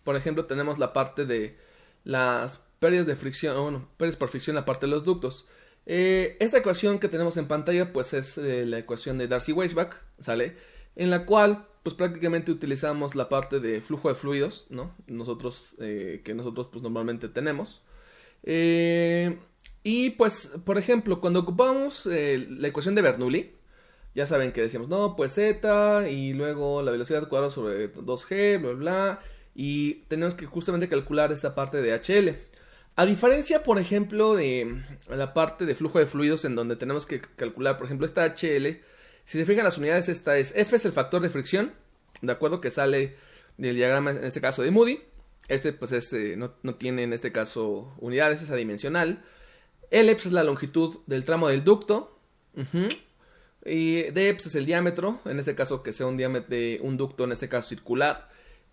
por ejemplo, tenemos la parte de las pérdidas de fricción, o bueno, pérdidas por fricción, la parte de los ductos. Esta ecuación que tenemos en pantalla, pues es la ecuación de Darcy-Weisbach, ¿sale? En la cual, pues prácticamente utilizamos la parte de flujo de fluidos, ¿no? Que nosotros pues normalmente tenemos. Y pues, por ejemplo, cuando ocupamos la ecuación de Bernoulli, ya saben que decíamos, no, pues z y luego la velocidad al cuadrado sobre 2g, bla, bla, y tenemos que justamente calcular esta parte de HL. A diferencia, por ejemplo, de la parte de flujo de fluidos en donde tenemos que calcular, por ejemplo, esta HL, si se fijan las unidades, esta es F es el factor de fricción, de acuerdo, que sale del diagrama, en este caso de Moody. Este pues no tiene en este caso unidades, es adimensional. L pues, es la longitud del tramo del ducto. Y D pues, es el diámetro, en este caso que sea un diámetro de un ducto, en este caso circular.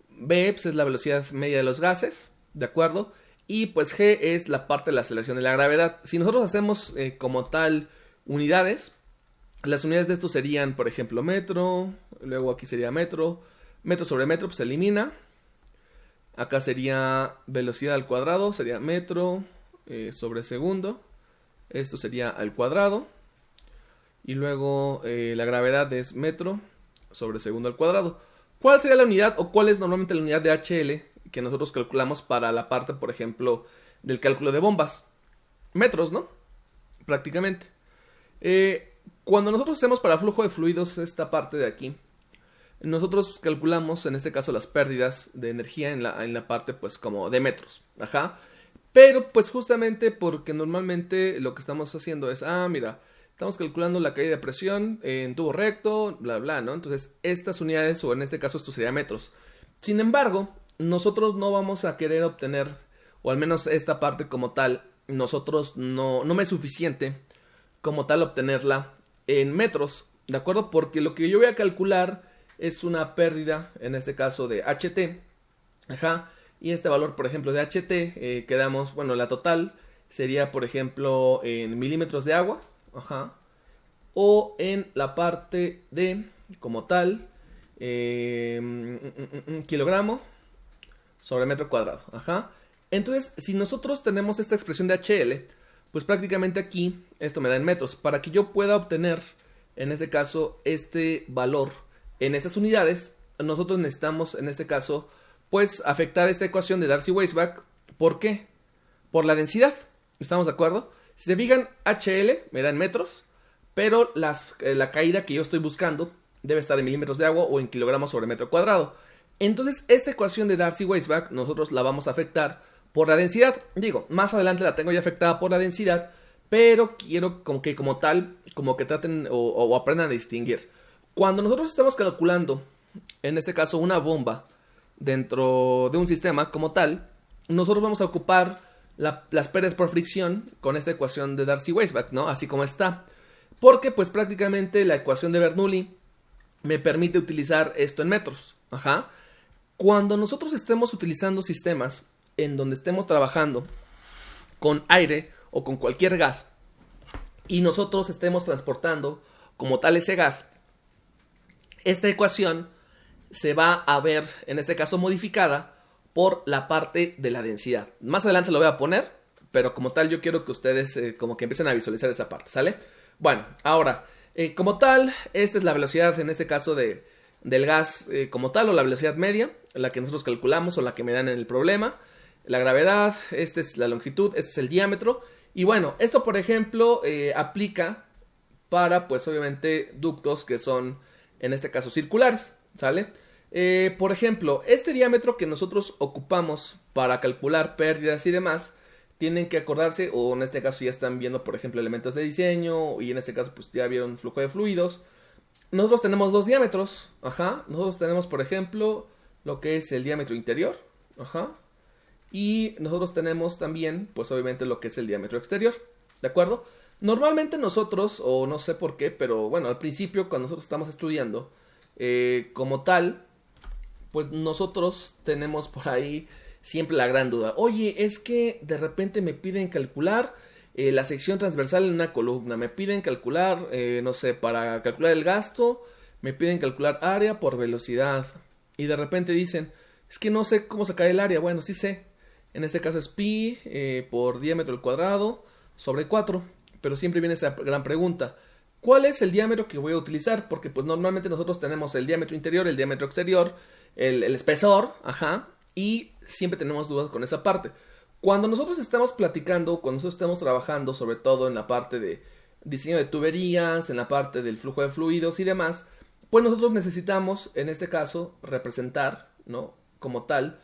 B pues, es la velocidad media de los gases, ¿de acuerdo? Y pues G es la parte de la aceleración de la gravedad. Si nosotros hacemos como tal unidades, las unidades de esto serían, por ejemplo, metro, luego aquí sería metro, metro sobre metro pues se elimina. Acá sería velocidad al cuadrado, sería metro sobre segundo. Esto sería al cuadrado. Y luego la gravedad es metro sobre segundo al cuadrado. ¿Cuál sería la unidad o cuál es normalmente la unidad de HL que nosotros calculamos para la parte, por ejemplo, del cálculo de bombas? Metros, ¿no? Prácticamente. Cuando nosotros hacemos para flujo de fluidos esta parte de aquí, nosotros calculamos en este caso las pérdidas de energía en la parte pues como de metros. Ajá. Pero pues justamente porque normalmente lo que estamos haciendo es, mira, estamos calculando la caída de presión en tubo recto, bla, bla, ¿no? Entonces estas unidades, o en este caso esto sería metros. Sin embargo, nosotros no vamos a querer obtener, o al menos esta parte como tal, nosotros no me es suficiente como tal obtenerla en metros, ¿de acuerdo? Porque lo que yo voy a calcular es una pérdida, en este caso de HT, ajá, y este valor, por ejemplo, de HT, quedamos, bueno, la total sería, por ejemplo, en milímetros de agua, ajá, o en la parte de, como tal, kilogramo sobre metro cuadrado, ajá. Entonces, si nosotros tenemos esta expresión de HL, pues prácticamente aquí, esto me da en metros. Para que yo pueda obtener, en este caso, este valor en estas unidades, nosotros necesitamos, en este caso, pues afectar esta ecuación de Darcy-Weisbach. ¿Por qué? Por la densidad. ¿Estamos de acuerdo? Si se fijan, HL me da en metros, pero la caída que yo estoy buscando debe estar en milímetros de agua o en kilogramos sobre metro cuadrado. Entonces, esta ecuación de Darcy-Weisbach nosotros la vamos a afectar por la densidad. Digo, más adelante la tengo ya afectada por la densidad, pero quiero como tal, como que traten o aprendan a distinguir. Cuando nosotros estamos calculando, en este caso, una bomba dentro de un sistema como tal, nosotros vamos a ocupar las pérdidas por fricción con esta ecuación de Darcy-Weisbach, ¿no? Así como está. Porque pues prácticamente la ecuación de Bernoulli me permite utilizar esto en metros. Ajá. Cuando nosotros estemos utilizando sistemas en donde estemos trabajando con aire o con cualquier gas y nosotros estemos transportando como tal ese gas, esta ecuación se va a ver, en este caso, modificada por la parte de la densidad. Más adelante se lo voy a poner, pero como tal yo quiero que ustedes como que empiecen a visualizar esa parte, ¿sale? Bueno, ahora, como tal, esta es la velocidad, en este caso, del gas como tal, o la velocidad media, la que nosotros calculamos o la que me dan en el problema. La gravedad, esta es la longitud, este es el diámetro. Y bueno, esto por ejemplo aplica para pues obviamente ductos que son en este caso circulares, ¿sale? Por ejemplo, este diámetro que nosotros ocupamos para calcular pérdidas y demás, tienen que acordarse, o en este caso ya están viendo por ejemplo elementos de diseño, y en este caso pues ya vieron flujo de fluidos. Nosotros tenemos dos diámetros, ajá. Nosotros tenemos por ejemplo lo que es el diámetro interior, ajá. Y nosotros tenemos también, pues obviamente lo que es el diámetro exterior, ¿de acuerdo? Normalmente nosotros, o no sé por qué, pero bueno, al principio cuando nosotros estamos estudiando, como tal, pues nosotros tenemos por ahí siempre la gran duda. Oye, es que de repente me piden calcular la sección transversal en una columna, me piden calcular, no sé, para calcular el gasto, me piden calcular área por velocidad. Y de repente dicen, Es que no sé cómo sacar el área. Bueno, sí sé. En este caso es pi por diámetro al cuadrado sobre 4. Pero siempre viene esa gran pregunta. ¿Cuál es el diámetro que voy a utilizar? Porque pues normalmente nosotros tenemos el diámetro interior, el diámetro exterior, el espesor, y siempre tenemos dudas con esa parte. Cuando nosotros estamos platicando, cuando nosotros estamos trabajando, sobre todo en la parte de diseño de tuberías, en la parte del flujo de fluidos y demás, pues nosotros necesitamos, en este caso, representar, ¿no? Como tal,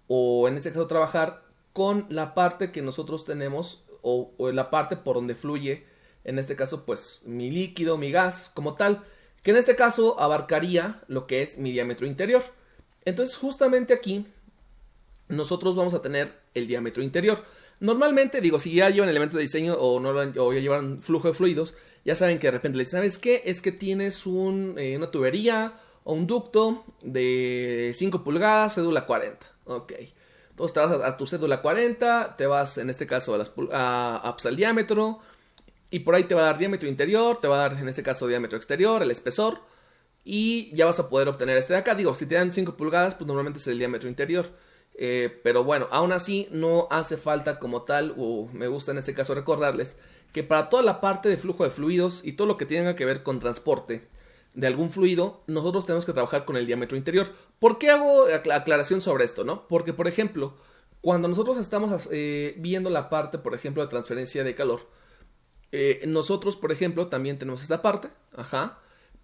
o en este caso trabajar con la parte que nosotros tenemos, o la parte por donde fluye, en este caso, pues, mi líquido, mi gas, como tal, que en este caso abarcaría lo que es mi diámetro interior. Entonces, justamente aquí, nosotros vamos a tener el diámetro interior. Normalmente, digo, si ya llevan elementos de diseño o ya llevan flujo de fluidos, ya saben que de repente les dicen, ¿sabes qué? Es que tienes una tubería o un ducto de 5 pulgadas, cédula 40. Ok. Entonces te vas a tu cédula 40, te vas en este caso al diámetro, y por ahí te va a dar diámetro interior, te va a dar en este caso diámetro exterior, el espesor, y ya vas a poder obtener este de acá. Digo, si te dan 5 pulgadas, pues normalmente es el diámetro interior. Pero bueno, aún así no hace falta como tal, o me gusta en este caso recordarles, que para toda la parte de flujo de fluidos y todo lo que tenga que ver con transporte de algún fluido, nosotros tenemos que trabajar con el diámetro interior. ¿Por qué hago aclaración sobre esto, no? Porque, por ejemplo, cuando nosotros estamos viendo la parte, por ejemplo, de transferencia de calor, nosotros, por ejemplo, también tenemos esta parte,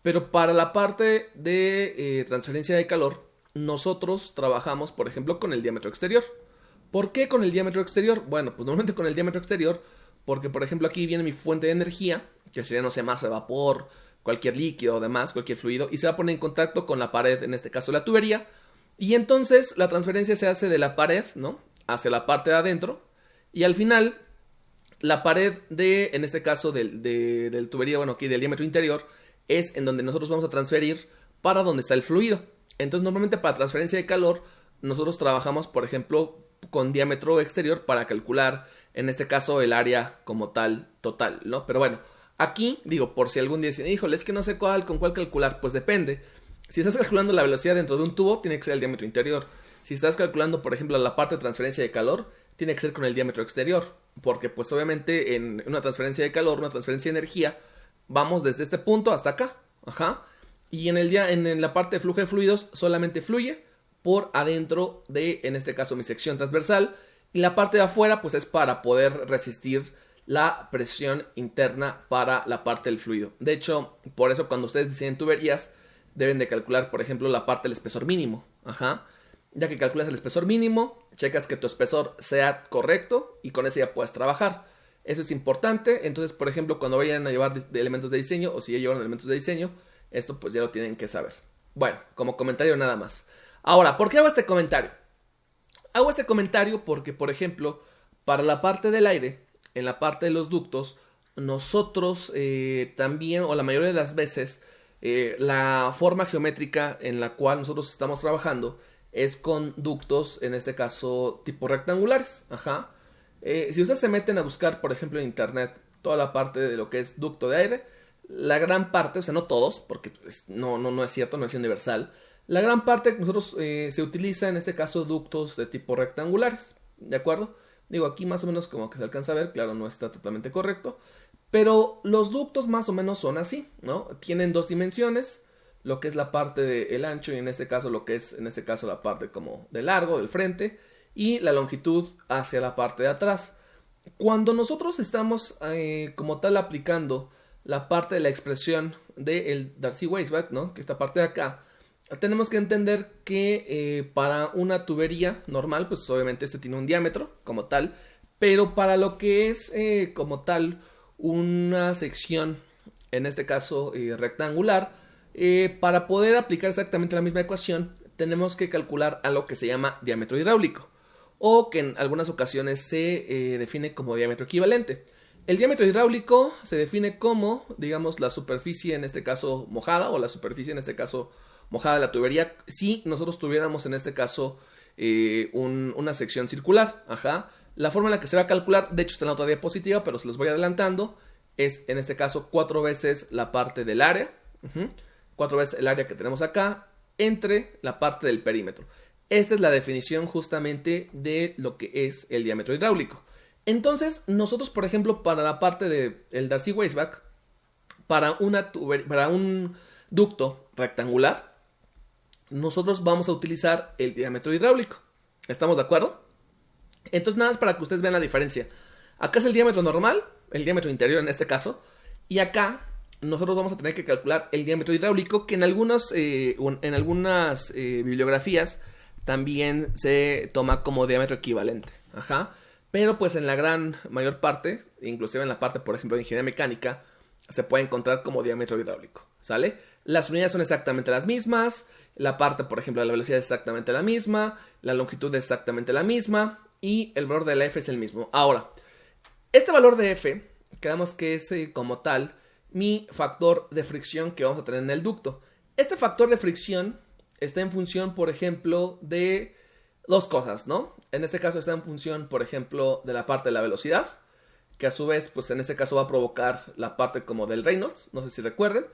pero para la parte de transferencia de calor, nosotros trabajamos, por ejemplo, con el diámetro exterior. ¿Por qué con el diámetro exterior? Bueno, pues normalmente con el diámetro exterior, porque, por ejemplo, aquí viene mi fuente de energía, que sería, no sé, masa de vapor, cualquier líquido o demás, cualquier fluido, y se va a poner en contacto con la pared, en este caso la tubería, y entonces la transferencia se hace de la pared, ¿no?, hacia la parte de adentro, y al final la pared en este caso del tubería, bueno, aquí del diámetro interior, es en donde nosotros vamos a transferir para donde está el fluido. Entonces, normalmente para transferencia de calor, nosotros trabajamos, por ejemplo, con diámetro exterior para calcular, en este caso, el área como tal, total, ¿no? Pero bueno, aquí, digo, por si algún día dicen, híjole, es que no sé con cuál calcular, pues depende. Si estás calculando la velocidad dentro de un tubo, tiene que ser el diámetro interior. Si estás calculando, por ejemplo, la parte de transferencia de calor, tiene que ser con el diámetro exterior. Porque, pues, obviamente, en una transferencia de calor, una transferencia de energía, vamos desde este punto hasta acá. Y en la parte de flujo de fluidos solamente fluye por adentro de, en este caso, mi sección transversal. Y la parte de afuera, pues, es para poder resistir la presión interna para la parte del fluido. De hecho, por eso cuando ustedes diseñan tuberías, deben de calcular, por ejemplo, la parte del espesor mínimo. Ya que calculas el espesor mínimo, checas que tu espesor sea correcto y con ese ya puedes trabajar. Eso es importante. Entonces, por ejemplo, cuando vayan a llevar elementos de diseño, o si ya llevan elementos de diseño, esto pues ya lo tienen que saber. Bueno, como comentario nada más. Ahora, ¿por qué hago este comentario? Hago este comentario porque, por ejemplo, para la parte del aire, en la parte de los ductos, nosotros también, o la mayoría de las veces, la forma geométrica en la cual nosotros estamos trabajando es con ductos, en este caso, tipo rectangulares. Si ustedes se meten a buscar, por ejemplo, en internet, toda la parte de lo que es ducto de aire, la gran parte, o sea, no todos, porque no es cierto, no es universal, la gran parte que nosotros se utiliza, en este caso, ductos de tipo rectangulares, ¿de acuerdo? Digo, aquí más o menos como que se alcanza a ver, claro, no está totalmente correcto, pero los ductos más o menos son así, ¿no? Tienen dos dimensiones, lo que es la parte del ancho y en este caso lo que es, en este caso, la parte como de largo, del frente, y la longitud hacia la parte de atrás. Cuando nosotros estamos como tal aplicando la parte de la expresión del Darcy-Weisbach, ¿no?, que esta parte de acá, tenemos que entender que para una tubería normal, pues obviamente este tiene un diámetro como tal, pero para lo que es como tal una sección, en este caso rectangular, para poder aplicar exactamente la misma ecuación, tenemos que calcular algo que se llama diámetro hidráulico, o que en algunas ocasiones se define como diámetro equivalente. El diámetro hidráulico se define como, digamos, la superficie en este caso mojada, o la superficie en este caso mojada de la tubería, si nosotros tuviéramos en este caso una sección circular. La forma en la que se va a calcular, de hecho está en la otra diapositiva, pero se los voy adelantando, es en este caso 4 veces la parte del área, 4 veces el área que tenemos acá, entre la parte del perímetro. Esta es la definición justamente de lo que es el diámetro hidráulico. Entonces, nosotros, por ejemplo, para la parte del Darcy Weisbach, para un ducto rectangular, nosotros vamos a utilizar el diámetro hidráulico. ¿Estamos de acuerdo? Entonces, nada más para que ustedes vean la diferencia. Acá es el diámetro normal, el diámetro interior en este caso, y acá nosotros vamos a tener que calcular el diámetro hidráulico, que en algunas bibliografías también se toma como diámetro equivalente. Ajá. Pero pues en la gran mayor parte, inclusive en la parte, por ejemplo, de ingeniería mecánica, se puede encontrar como diámetro hidráulico, ¿sale? Las unidades son exactamente las mismas, la parte, por ejemplo, de la velocidad es exactamente la misma, la longitud es exactamente la misma y el valor de la F es el mismo. Ahora, este valor de F, quedamos que es como tal mi factor de fricción que vamos a tener en el ducto. Este factor de fricción está en función, por ejemplo, de dos cosas, ¿no? En este caso está en función, por ejemplo, de la parte de la velocidad, que a su vez, pues en este caso va a provocar la parte como del Reynolds, no sé si recuerden,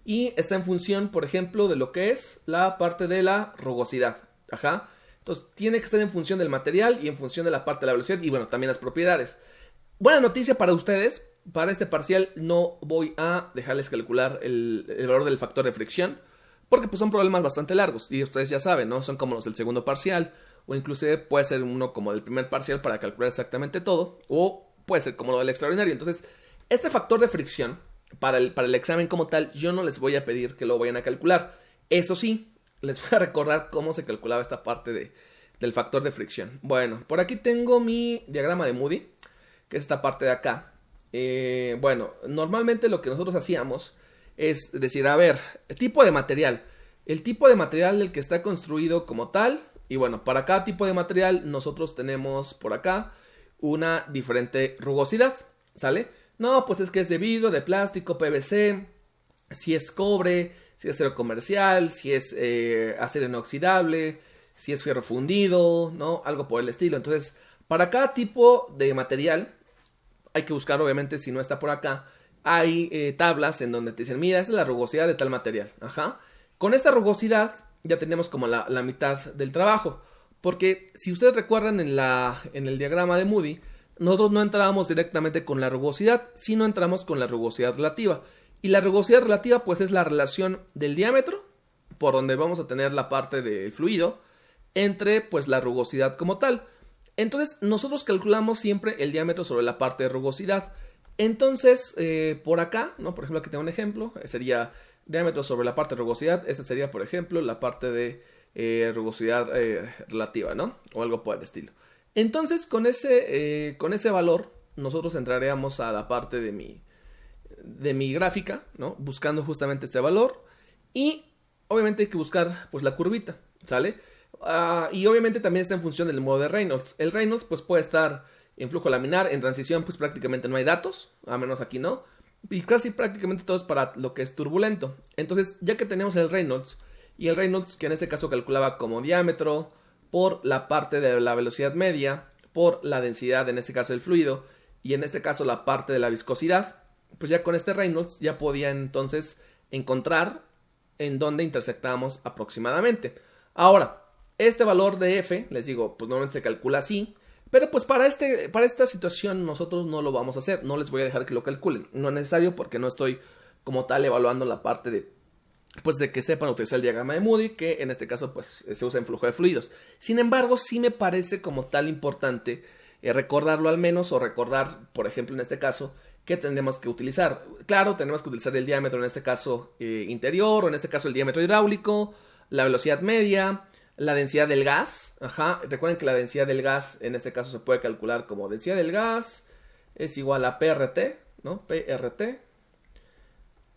y está en función, por ejemplo, de lo que es la parte de la rugosidad, ajá. Entonces tiene que estar en función del material y en función de la parte de la velocidad y bueno, también las propiedades. Buena noticia para ustedes, para este parcial no voy a dejarles calcular el valor del factor de fricción, porque pues son problemas bastante largos y ustedes ya saben, ¿no? Son como los del segundo parcial o inclusive puede ser uno como del primer parcial para calcular exactamente todo o puede ser como lo del extraordinario. Entonces, este factor de fricción para el examen como tal, yo no les voy a pedir que lo vayan a calcular. Eso sí, les voy a recordar cómo se calculaba esta parte del factor de fricción. Bueno, por aquí tengo mi diagrama de Moody, que es esta parte de acá. Bueno, normalmente lo que nosotros hacíamos es decir, a ver, tipo de material. El tipo de material del que está construido como tal. Y bueno, para cada tipo de material nosotros tenemos por acá una diferente rugosidad, ¿sale? No, pues es que es de vidrio, de plástico, PVC, si es cobre, si es acero comercial, si es acero inoxidable, si es fierro fundido, ¿no? Algo por el estilo. Entonces, para cada tipo de material hay que buscar, obviamente, si no está por acá, hay tablas en donde te dicen, mira, esta es la rugosidad de tal material. Ajá. Con esta rugosidad ya tenemos como la mitad del trabajo. Porque si ustedes recuerdan en el diagrama de Moody, nosotros no entrábamos directamente con la rugosidad, sino entramos con la rugosidad relativa. Y la rugosidad relativa pues es la relación del diámetro, por donde vamos a tener la parte del fluido, entre pues la rugosidad como tal. Entonces nosotros calculamos siempre el diámetro sobre la parte de rugosidad. Entonces, por acá, ¿no? Por ejemplo, aquí tengo un ejemplo, sería diámetro sobre la parte de rugosidad. Esta sería, por ejemplo, la parte de rugosidad relativa, ¿no? O algo por el estilo. Entonces, con ese valor, nosotros entraríamos a la parte de mi gráfica, ¿no? Buscando justamente este valor. Y, obviamente, hay que buscar, pues, la curvita, ¿sale? Y, obviamente, también está en función del modo de Reynolds. El Reynolds, pues, puede estar en flujo laminar, en transición pues prácticamente no hay datos, a menos aquí no, y casi prácticamente todo es para lo que es turbulento. Entonces ya que tenemos el Reynolds, y el Reynolds que en este caso calculaba como diámetro por la parte de la velocidad media, por la densidad en este caso del fluido, y en este caso la parte de la viscosidad, pues ya con este Reynolds ya podía entonces encontrar en dónde intersectamos aproximadamente. Ahora, este valor de F, les digo, pues normalmente se calcula así, pero pues para esta situación nosotros no lo vamos a hacer, no les voy a dejar que lo calculen, no es necesario porque no estoy como tal evaluando la parte de que sepan utilizar el diagrama de Moody, que en este caso pues se usa en flujo de fluidos. Sin embargo, sí me parece como tal importante recordarlo al menos, o recordar, por ejemplo, en este caso, que tendremos que utilizar. Claro, tenemos que utilizar el diámetro en este caso interior, o en este caso el diámetro hidráulico, la velocidad media, la densidad del gas. Ajá. Recuerden que la densidad del gas en este caso se puede calcular como densidad del gas es igual a PRT, ¿no? PRT.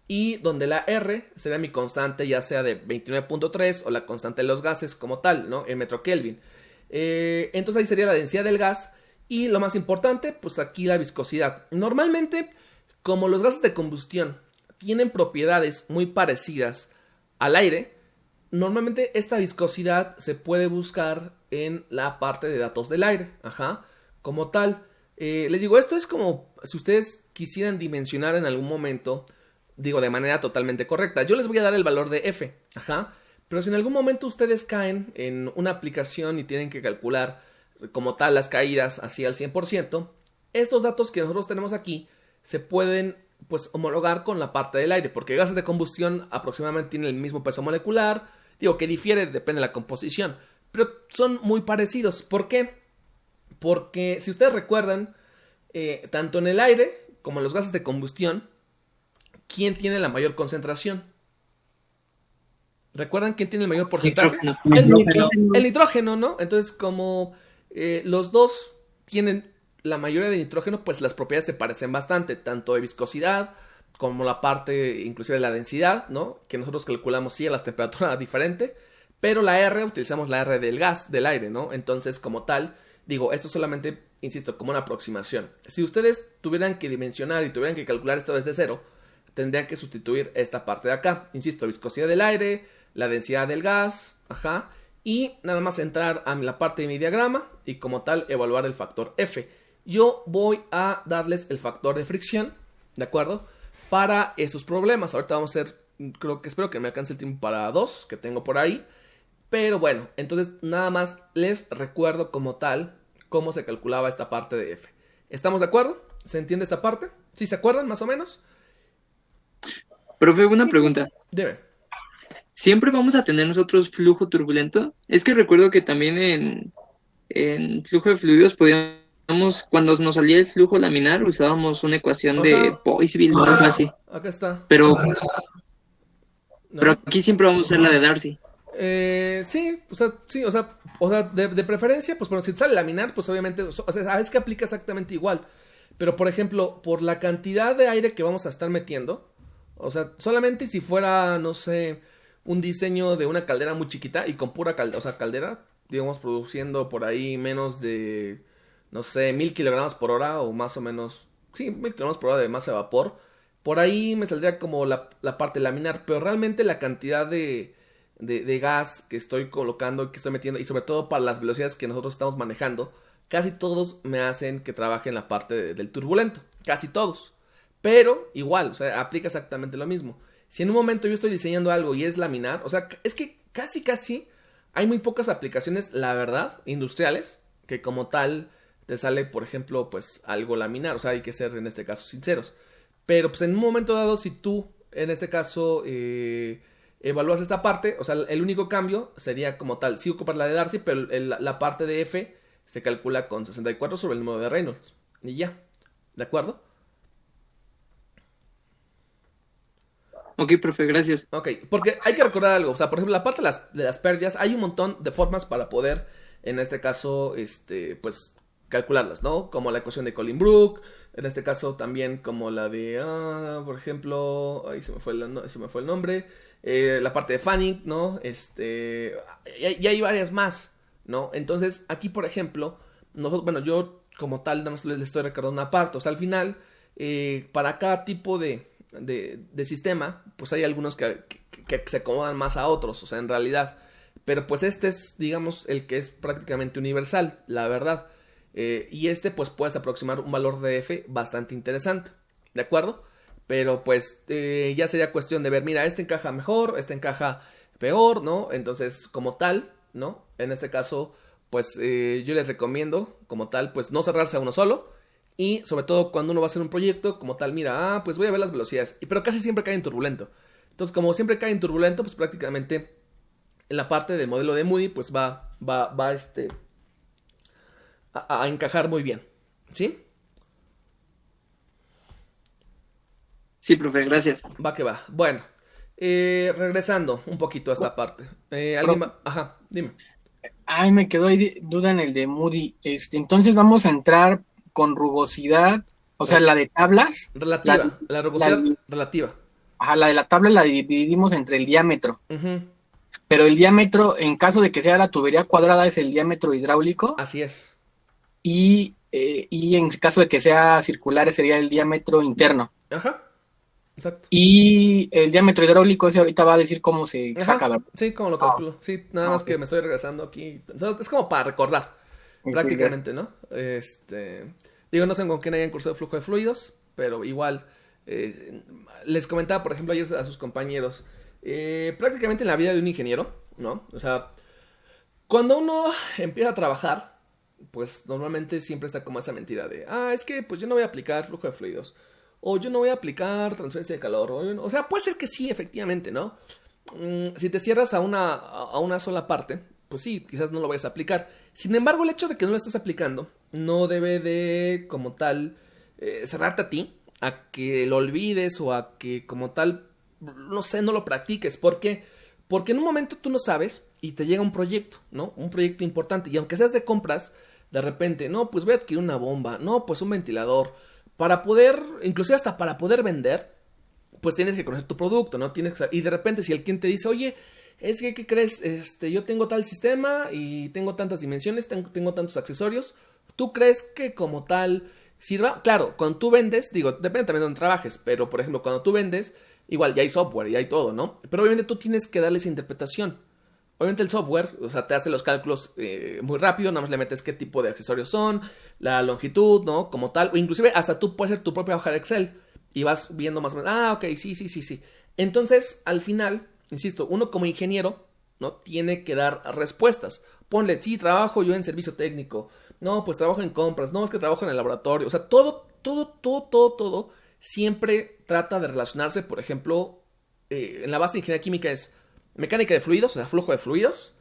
Y donde la R será mi constante ya sea de 29.3 o la constante de los gases como tal, ¿no? En metro Kelvin. Entonces ahí sería la densidad del gas. Y lo más importante, pues aquí la viscosidad. Normalmente, como los gases de combustión tienen propiedades muy parecidas al aire, normalmente esta viscosidad se puede buscar en la parte de datos del aire, ajá, como tal. Les digo, esto es como si ustedes quisieran dimensionar en algún momento, digo, de manera totalmente correcta. Yo les voy a dar el valor de F, ajá, Pero si en algún momento ustedes caen en una aplicación y tienen que calcular como tal las caídas así al 100%, estos datos que nosotros tenemos aquí se pueden pues homologar con la parte del aire, porque gases de combustión aproximadamente tienen el mismo peso molecular, digo que difiere, depende de la composición, pero son muy parecidos. ¿Por qué? Porque si ustedes recuerdan, tanto en el aire como en los gases de combustión, ¿quién tiene la mayor concentración? ¿Recuerdan quién tiene el mayor porcentaje? El nitrógeno, ¿no? Entonces, como los dos tienen la mayoría de nitrógeno, pues las propiedades se parecen bastante, tanto de viscosidad como la parte inclusive de la densidad, ¿no? Que nosotros calculamos sí a las temperaturas diferente, pero la R, utilizamos la R del gas, del aire, ¿no? Entonces, como tal, digo, esto solamente, insisto, como una aproximación. Si ustedes tuvieran que dimensionar y tuvieran que calcular esto desde cero, tendrían que sustituir esta parte de acá. Insisto, viscosidad del aire, la densidad del gas, ajá, y nada más entrar a la parte de mi diagrama y como tal evaluar el factor F. Yo voy a darles el factor de fricción, ¿de acuerdo? Para estos problemas. Ahorita vamos a hacer, espero que me alcance el tiempo para 2 que tengo por ahí. Pero bueno, entonces nada más les recuerdo como tal cómo se calculaba esta parte de F. ¿Estamos de acuerdo? ¿Se entiende esta parte? ¿Sí se acuerdan más o menos? Profe, una pregunta. Dime. ¿Siempre vamos a tener nosotros flujo turbulento? Es que recuerdo que también en flujo de fluidos podíamos, cuando nos salía el flujo laminar, usábamos una ecuación de Poiseville o algo así. Acá está. Pero ¿No? aquí siempre vamos a usar la de Darcy. Sí, o sea, de preferencia, pues bueno, si te sale laminar, pues obviamente, o sea, es que aplica exactamente igual. Pero por ejemplo, por la cantidad de aire que vamos a estar metiendo, o sea, solamente si fuera, no sé, un diseño de una caldera muy chiquita y con pura caldera, o sea, caldera, digamos, produciendo por ahí menos de, no sé, 1000 kilogramos por hora o más o menos, sí, 1000 kilogramos por hora de masa de vapor. Por ahí me saldría como la parte laminar, pero realmente la cantidad de gas que estoy colocando, que estoy metiendo, y sobre todo para las velocidades que nosotros estamos manejando, casi todos me hacen que trabaje en la parte del turbulento, casi todos. Pero igual, o sea, aplica exactamente lo mismo. Si en un momento yo estoy diseñando algo y es laminar, o sea, es que casi hay muy pocas aplicaciones, la verdad, industriales, que como tal te sale, por ejemplo, pues algo laminar, o sea, hay que ser en este caso sinceros. Pero pues en un momento dado, si tú, en este caso, evalúas esta parte, o sea, el único cambio sería como tal, sí ocupas la de Darcy, pero la parte de F se calcula con 64 sobre el número de Reynolds. Y ya, ¿de acuerdo? Ok, profe, gracias. Ok, porque hay que recordar algo, o sea, por ejemplo, la parte de las pérdidas, hay un montón de formas para poder, en este caso, pues, calcularlas, ¿no? Como la ecuación de Collinbrook, en este caso también como la de, por ejemplo, ahí se me fue el nombre, la parte de Fanning, ¿no? Y hay varias más, ¿no? Entonces, aquí, por ejemplo, nosotros, bueno, yo como tal, nada más les estoy recordando una parte, o sea, al final, para cada tipo de sistema, pues hay algunos que se acomodan más a otros, o sea, en realidad. Pero pues este es, digamos, el que es prácticamente universal, la verdad. Y pues puedes aproximar un valor de F bastante interesante, ¿de acuerdo? Pero pues ya sería cuestión de ver, mira, este encaja mejor, este encaja peor, ¿no? Entonces, como tal, ¿no? En este caso, pues yo les recomiendo, como tal, pues no cerrarse a uno solo. Y sobre todo cuando uno va a hacer un proyecto, como tal, mira, pues voy a ver las velocidades. Pero casi siempre cae en turbulento. Entonces, como siempre cae en turbulento, pues prácticamente en la parte del modelo de Moody, pues va a encajar muy bien. ¿Sí? Sí, profe, gracias. Va que va. Bueno, regresando un poquito a esta parte. Ajá, dime. Ay, me quedó ahí duda en el de Moody. Entonces vamos a entrar con rugosidad, o sea, la de tablas. Relativa, la rugosidad relativa. Ajá, la de la tabla la dividimos entre el diámetro. Uh-huh. Pero el diámetro, en caso de que sea la tubería cuadrada, es el diámetro hidráulico. Así es. Y en caso de que sea circular, sería el diámetro interno. Ajá. Exacto. Y el diámetro hidráulico, ese ahorita va a decir cómo se saca, ¿verdad? Sí, cómo lo calculo. Sí, nada más que me estoy regresando aquí. Es como para recordar, prácticamente, ¿no? Digo, no sé con quién hayan cursado flujo de fluidos, pero igual les comentaba, por ejemplo, ayer a sus compañeros, prácticamente en la vida de un ingeniero, ¿no? O sea, cuando uno empieza a trabajar, pues normalmente siempre está como esa mentira de, es que pues yo no voy a aplicar flujo de fluidos, o yo no voy a aplicar transferencia de calor, o sea, puede ser que sí, efectivamente, ¿no? Si te cierras a una sola parte, pues sí, quizás no lo vayas a aplicar. Sin embargo, el hecho de que no lo estés aplicando no debe de, como tal, cerrarte a ti, a que lo olvides o a que como tal, no sé, no lo practiques. ¿Por qué? Porque en un momento tú no sabes y te llega un proyecto, ¿no? Un proyecto importante. Y aunque seas de compras, de repente, no, pues voy a adquirir una bomba, no, pues un ventilador. Para poder, inclusive hasta para poder vender, pues tienes que conocer tu producto, ¿no? Y de repente si el cliente dice, oye, es que, ¿qué crees? Yo tengo tal sistema y tengo tantas dimensiones, tengo tantos accesorios. ¿Tú crees que como tal sirva? Claro, cuando tú vendes, digo, depende también de dónde trabajes, pero por ejemplo, cuando tú vendes, igual ya hay software, ya hay todo, ¿no? Pero obviamente tú tienes que darles interpretación. Obviamente el software, o sea, te hace los cálculos muy rápido, nada más le metes qué tipo de accesorios son, la longitud, ¿no? Como tal, o inclusive hasta tú puedes hacer tu propia hoja de Excel y vas viendo más o menos, ok, sí. Entonces, al final, insisto, uno como ingeniero, ¿no? Tiene que dar respuestas. Ponle, sí, trabajo yo en servicio técnico, no, pues trabajo en compras, no, es que trabajo en el laboratorio, o sea, todo siempre trata de relacionarse, por ejemplo, en la base de ingeniería química es mecánica de fluidos, o sea, flujo de fluidos,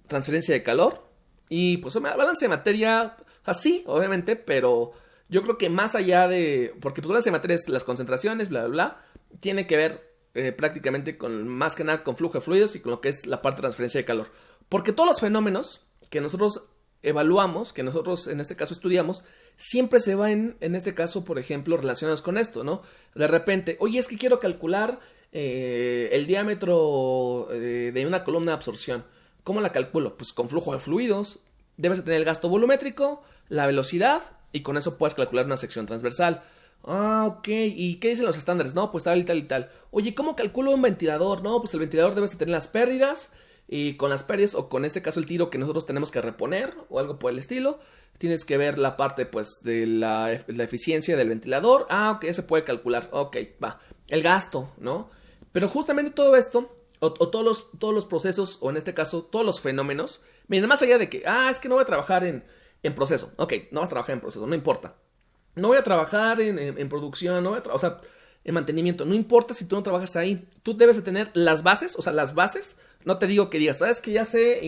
transferencia de calor y pues balance de materia, así, obviamente, pero yo creo que más allá de, porque pues balance de materia es las concentraciones, bla, bla, bla, tiene que ver prácticamente con, más que nada con flujo de fluidos y con lo que es la parte de transferencia de calor. Porque todos los fenómenos que nosotros evaluamos, que nosotros en este caso estudiamos, siempre se van, en este caso, por ejemplo, relacionados con esto, ¿no? De repente, oye, es que quiero calcular el diámetro de una columna de absorción. ¿Cómo la calculo? Pues con flujo de fluidos. Debes de tener el gasto volumétrico, la velocidad, y con eso puedes calcular una sección transversal. Ok. ¿Y qué dicen los estándares? No, pues tal y tal y tal. Oye, ¿cómo calculo un ventilador? No, pues el ventilador debes de tener las pérdidas. Y con las pérdidas, o con este caso el tiro que nosotros tenemos que reponer, o algo por el estilo, tienes que ver la parte, pues, de la eficiencia del ventilador. Ok, se puede calcular. Ok, va. El gasto, ¿no? Pero justamente todo esto, o todos los procesos, o en este caso, todos los fenómenos, miren, más allá de que, es que no voy a trabajar en proceso. Ok, no vas a trabajar en proceso, no importa. No voy a trabajar en producción, no voy a o sea, en mantenimiento. No importa si tú no trabajas ahí. Tú debes de tener las bases, o sea, las bases. No te digo que digas, ¿sabes que ya sé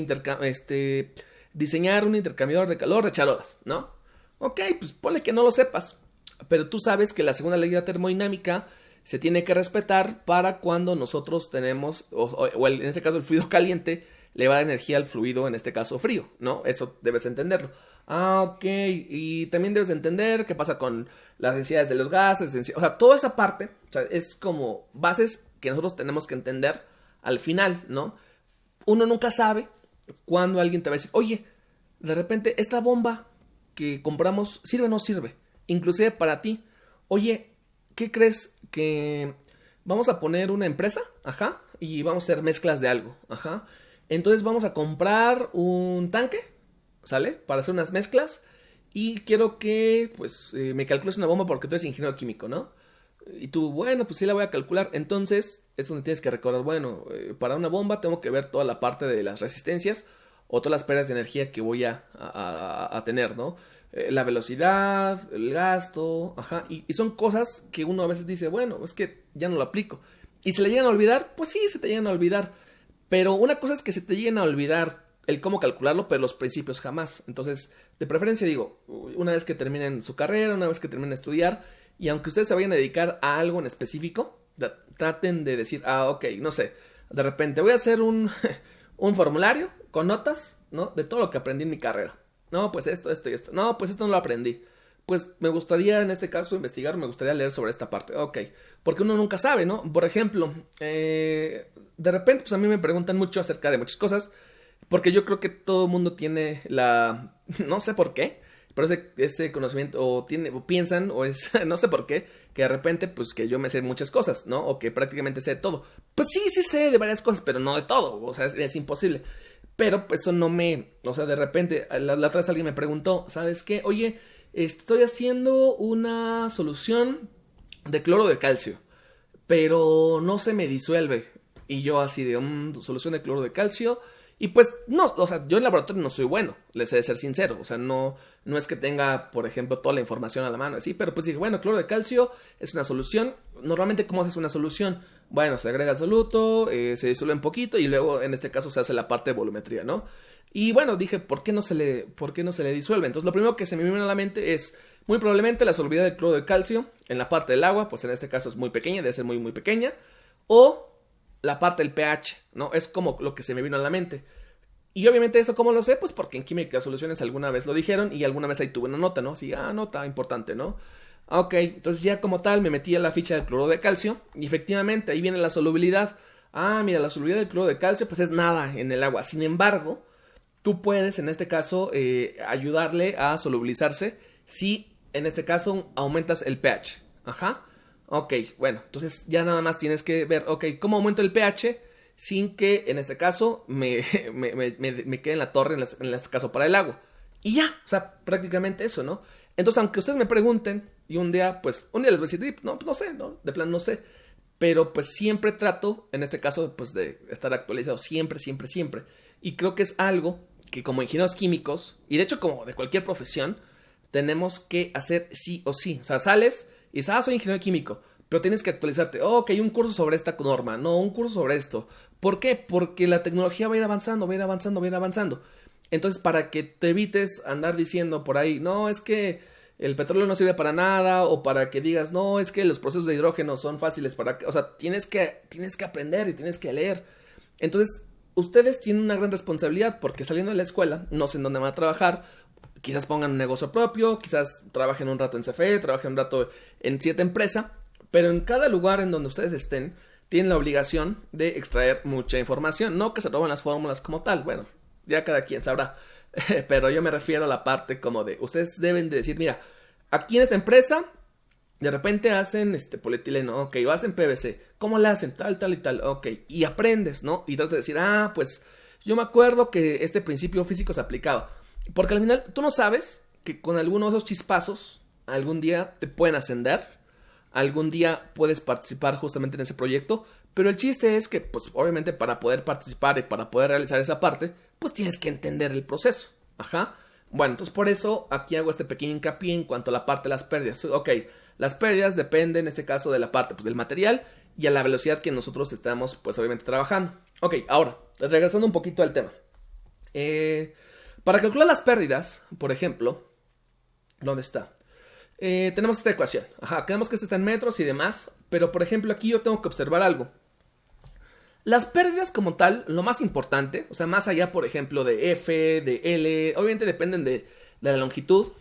diseñar un intercambiador de calor de charolas, ¿no? Ok, pues ponle que no lo sepas. Pero tú sabes que la segunda ley de la termodinámica se tiene que respetar para cuando nosotros tenemos, en este caso el fluido caliente, le va a dar energía al fluido, en este caso frío, ¿no? Eso debes entenderlo. Ok, y también debes entender qué pasa con las densidades de los gases, o sea, toda esa parte, o sea, es como bases que nosotros tenemos que entender al final, ¿no? Uno nunca sabe cuando alguien te va a decir, oye, de repente esta bomba que compramos sirve o no sirve, inclusive para ti. Oye, ¿qué crees? Que vamos a poner una empresa, y vamos a hacer mezclas de algo, entonces vamos a comprar un tanque, ¿sale? Para hacer unas mezclas y quiero que, pues, me calcules una bomba porque tú eres ingeniero químico, ¿no? Y tú, bueno, pues sí la voy a calcular. Entonces, es donde tienes que recordar, bueno, para una bomba tengo que ver toda la parte de las resistencias o todas las pérdidas de energía que voy a tener, ¿no? La velocidad, el gasto, y son cosas que uno a veces dice, bueno, es que ya no lo aplico. ¿Y se le llegan a olvidar? Pues sí, se te llegan a olvidar. Pero una cosa es que se te lleguen a olvidar el cómo calcularlo, pero los principios jamás. Entonces, de preferencia digo, una vez que terminen su carrera, una vez que terminen de estudiar, y aunque ustedes se vayan a dedicar a algo en específico, traten de decir, ok, no sé, de repente voy a hacer un formulario con notas, ¿no? De todo lo que aprendí en mi carrera. No, pues esto y esto. No, pues esto no lo aprendí. Pues me gustaría en este caso investigar, me gustaría leer sobre esta parte. Ok, porque uno nunca sabe, ¿no? Por ejemplo, de repente pues a mí me preguntan mucho acerca de muchas cosas, porque yo creo que todo el mundo tiene no sé por qué, pero ese conocimiento o piensan no sé por qué, que de repente pues que yo me sé muchas cosas, ¿no? O que prácticamente sé de todo. Pues sí sé de varias cosas, pero no de todo, o sea, es imposible. Pero pues eso no o sea, de repente la otra vez alguien me preguntó, ¿sabes qué? Oye, estoy haciendo una solución de cloro de calcio, pero no se me disuelve. Y yo así de solución de cloro de calcio. Y pues no, o sea, yo en laboratorio no soy bueno, les he de ser sincero. O sea, no es que tenga, por ejemplo, toda la información a la mano, así. Pero pues dije, bueno, cloro de calcio es una solución. Normalmente, ¿cómo haces una solución? Bueno, se agrega el soluto, se disuelve un poquito y luego en este caso se hace la parte de volumetría, ¿no? Y bueno, dije, ¿por qué no se le disuelve? Entonces lo primero que se me vino a la mente es, muy probablemente la solubilidad del cloro de calcio en la parte del agua, pues en este caso es muy pequeña, debe ser muy muy pequeña, o la parte del pH, ¿no? Es como lo que se me vino a la mente. Y obviamente eso, ¿cómo lo sé? Pues porque en química de soluciones alguna vez lo dijeron y alguna vez ahí tuve una nota, ¿no? Así, nota importante, ¿no? Ok, entonces ya como tal me metí a la ficha del cloro de calcio y efectivamente ahí viene la solubilidad. Mira, la solubilidad del cloro de calcio pues es nada en el agua. Sin embargo, tú puedes en este caso ayudarle a solubilizarse si en este caso aumentas el pH. Ajá. Ok, bueno, entonces ya nada más tienes que ver, ok, ¿cómo aumento el pH? Sin que en este caso me quede en la torre en este caso para el agua. Y ya, o sea, prácticamente eso, ¿no? Entonces, aunque ustedes me pregunten, y un día les voy a decir, no sé, ¿no? De plan no sé. Pero pues siempre trato, en este caso, pues de estar actualizado, siempre. Y creo que es algo que como ingenieros químicos, y de hecho como de cualquier profesión, tenemos que hacer sí o sí. O sea, sales y dices, soy ingeniero químico, pero tienes que actualizarte. Ok, un curso sobre esta norma, no, un curso sobre esto. ¿Por qué? Porque la tecnología va a ir avanzando. Entonces, para que te evites andar diciendo por ahí, no, es que el petróleo no sirve para nada, o para que digas, no, es que los procesos de hidrógeno son fáciles para que, o sea, tienes que aprender y tienes que leer. Entonces, ustedes tienen una gran responsabilidad porque saliendo de la escuela, no sé en dónde van a trabajar, quizás pongan un negocio propio, quizás trabajen un rato en CFE, trabajen un rato en cierta empresa, pero en cada lugar en donde ustedes estén, tienen la obligación de extraer mucha información, no que se roben las fórmulas como tal, bueno, ya cada quien sabrá, pero yo me refiero a la parte como de, ustedes deben de decir, mira, aquí en esta empresa, de repente hacen polietileno, ok, o hacen PVC, ¿cómo le hacen? Tal y tal, ok, y aprendes, ¿no? Y tratas de decir, pues, yo me acuerdo que este principio físico se aplicaba, porque al final tú no sabes que con alguno de esos chispazos, algún día te pueden ascender, algún día puedes participar justamente en ese proyecto, pero el chiste es que, pues, obviamente para poder participar y para poder realizar esa parte, pues tienes que entender el proceso. Ajá. Bueno, entonces por eso aquí hago este pequeño hincapié en cuanto a la parte de las pérdidas. Ok, las pérdidas dependen en este caso de la parte pues, del material y a la velocidad que nosotros estamos pues obviamente trabajando. Ok, ahora, regresando un poquito al tema. Para calcular las pérdidas, por ejemplo, ¿dónde está? Tenemos esta ecuación. Ajá, queremos que este está en metros y demás, pero por ejemplo aquí yo tengo que observar algo. Las pérdidas como tal, lo más importante, o sea, más allá, por ejemplo, de F, de L, obviamente dependen de la longitud,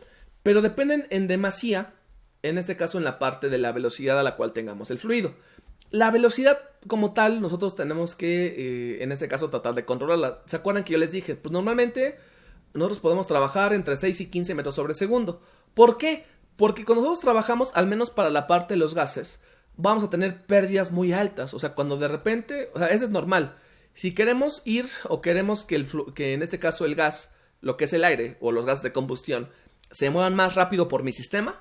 pero dependen en demasía, en este caso en la parte de la velocidad a la cual tengamos el fluido. La velocidad como tal, nosotros tenemos que, en este caso, tratar de controlarla. ¿Se acuerdan que yo les dije? Pues normalmente nosotros podemos trabajar entre 6 y 15 metros sobre segundo. ¿Por qué? Porque cuando nosotros trabajamos, al menos para la parte de los gases, vamos a tener pérdidas muy altas. O sea, cuando de repente, o sea, eso es normal. Si queremos ir o queremos que en este caso el gas, lo que es el aire o los gases de combustión, se muevan más rápido por mi sistema,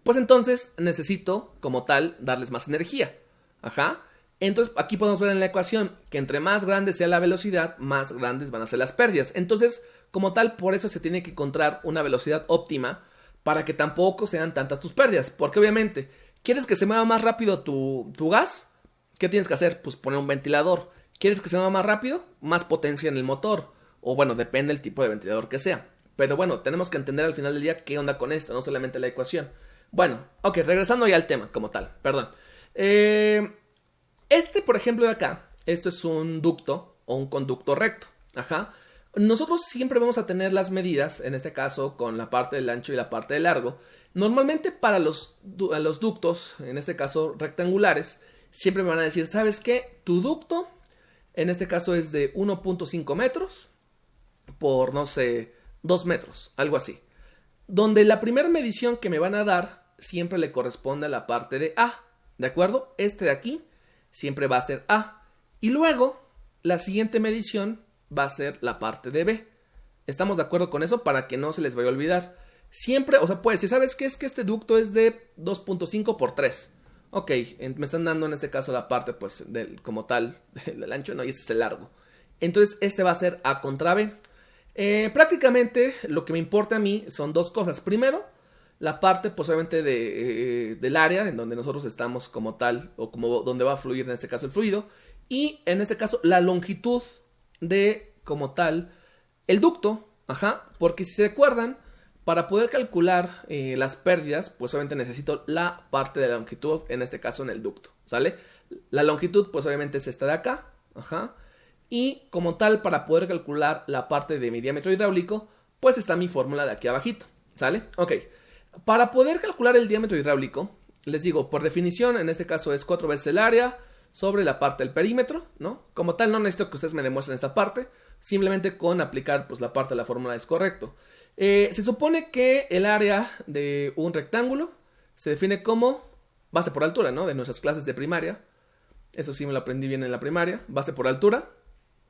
pues entonces necesito, como tal, darles más energía. Ajá. Entonces aquí podemos ver en la ecuación que entre más grande sea la velocidad, más grandes van a ser las pérdidas. Entonces, como tal, por eso se tiene que encontrar una velocidad óptima para que tampoco sean tantas tus pérdidas. Porque obviamente, ¿quieres que se mueva más rápido tu gas? ¿Qué tienes que hacer? Pues poner un ventilador. ¿Quieres que se mueva más rápido? Más potencia en el motor. O bueno, depende del tipo de ventilador que sea. Pero bueno, tenemos que entender al final del día qué onda con esto, no solamente la ecuación. Bueno, ok, regresando ya al tema como tal, perdón. Por ejemplo, de acá, esto es un ducto o un conducto recto. Ajá. Nosotros siempre vamos a tener las medidas, en este caso, con la parte del ancho y la parte del largo. Normalmente para los ductos, en este caso rectangulares, siempre me van a decir, ¿sabes qué? Tu ducto, en este caso es de 1.5 metros por, no sé, 2 metros, algo así. Donde la primera medición que me van a dar siempre le corresponde a la parte de A, ¿de acuerdo? Este de aquí siempre va a ser A. Y luego, la siguiente medición va a ser la parte de B. ¿Estamos de acuerdo con eso? Para que no se les vaya a olvidar. Siempre, o sea, puedes decir, ¿sabes qué? Es que este ducto es de 2.5 por 3. Ok, me están dando en este caso la parte, pues, como tal, del ancho, ¿no? Y ese es el largo. Entonces, este va a ser A contra B. Prácticamente, lo que me importa a mí son dos cosas. Primero, la parte, pues, obviamente, del área en donde nosotros estamos como tal, o como donde va a fluir, en este caso, el fluido. Y, en este caso, la longitud de, como tal, el ducto. Ajá, porque si se acuerdan, para poder calcular las pérdidas, pues obviamente necesito la parte de la longitud, en este caso en el ducto, ¿sale? La longitud, pues obviamente es esta de acá, ajá. Y como tal, para poder calcular la parte de mi diámetro hidráulico, pues está mi fórmula de aquí abajito, ¿sale? Ok, para poder calcular el diámetro hidráulico, les digo, por definición, en este caso es 4 veces el área sobre la parte del perímetro, ¿no? Como tal, no necesito que ustedes me demuestren esta parte, simplemente con aplicar pues la parte de la fórmula es correcto. Se supone que el área de un rectángulo se define como base por altura, ¿no? De nuestras clases de primaria. Eso sí me lo aprendí bien en la primaria. Base por altura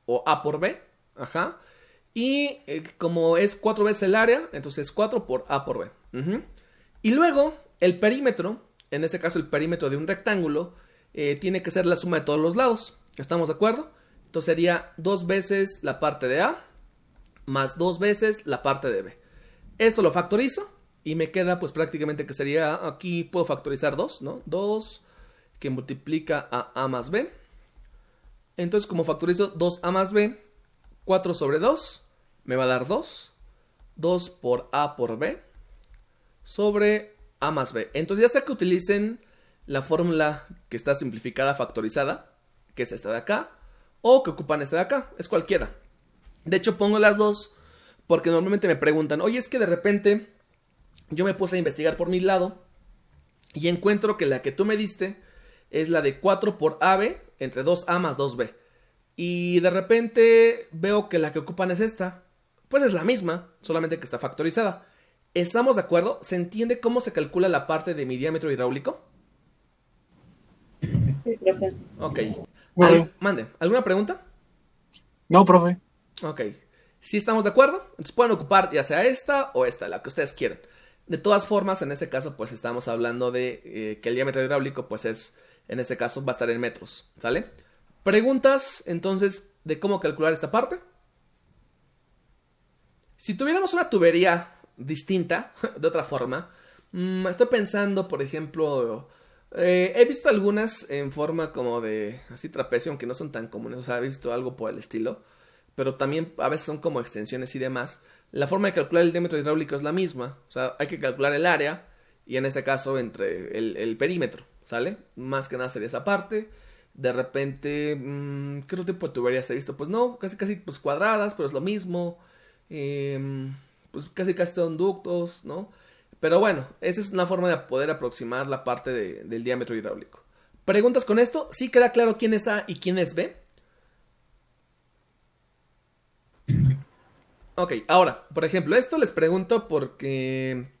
o A por B. Ajá. Y como es 4 veces el área, entonces es 4 por A por B. Y luego el perímetro, en este caso el perímetro de un rectángulo, tiene que ser la suma de todos los lados. ¿Estamos de acuerdo? Entonces sería 2 veces la parte de A más 2 veces la parte de B. Esto lo factorizo y me queda pues prácticamente que sería, aquí puedo factorizar 2, ¿no? 2 que multiplica a A más B. Entonces como factorizo 2A más B, 4 sobre 2 me va a dar 2. 2 por A por B sobre A más B. Entonces ya sea que utilicen la fórmula que está simplificada factorizada, que es esta de acá, o que ocupan esta de acá, es cualquiera. De hecho pongo las dos porque normalmente me preguntan, oye, es que de repente yo me puse a investigar por mi lado y encuentro que la que tú me diste es la de 4 por AB entre 2A más 2B. Y de repente veo que la que ocupan es esta. Pues es la misma, solamente que está factorizada. ¿Estamos de acuerdo? ¿Se entiende cómo se calcula la parte de mi diámetro hidráulico? Sí, profe. Ok. Bueno. Mande, ¿alguna pregunta? No, profe. Ok. Si estamos de acuerdo, entonces pueden ocupar ya sea esta o esta, la que ustedes quieran. De todas formas, en este caso, pues estamos hablando de que el diámetro hidráulico, pues es, en este caso, va a estar en metros, ¿sale? Preguntas, entonces, de cómo calcular esta parte. Si tuviéramos una tubería distinta, de otra forma, estoy pensando, por ejemplo, he visto algunas en forma como de así trapecio, aunque no son tan comunes, o sea, he visto algo por el estilo, pero también a veces son como extensiones y demás. La forma de calcular el diámetro hidráulico es la misma, o sea, hay que calcular el área y en este caso entre el perímetro, ¿sale? Más que nada sería esa parte. De repente, ¿qué otro tipo de tuberías he visto? Pues no, casi pues cuadradas, pero es lo mismo. Pues casi son ductos, ¿no? Pero bueno, esa es una forma de poder aproximar la parte del diámetro hidráulico. ¿Preguntas con esto? ¿Sí queda claro quién es A y quién es B? Ok, ahora, por ejemplo, esto les pregunto porque,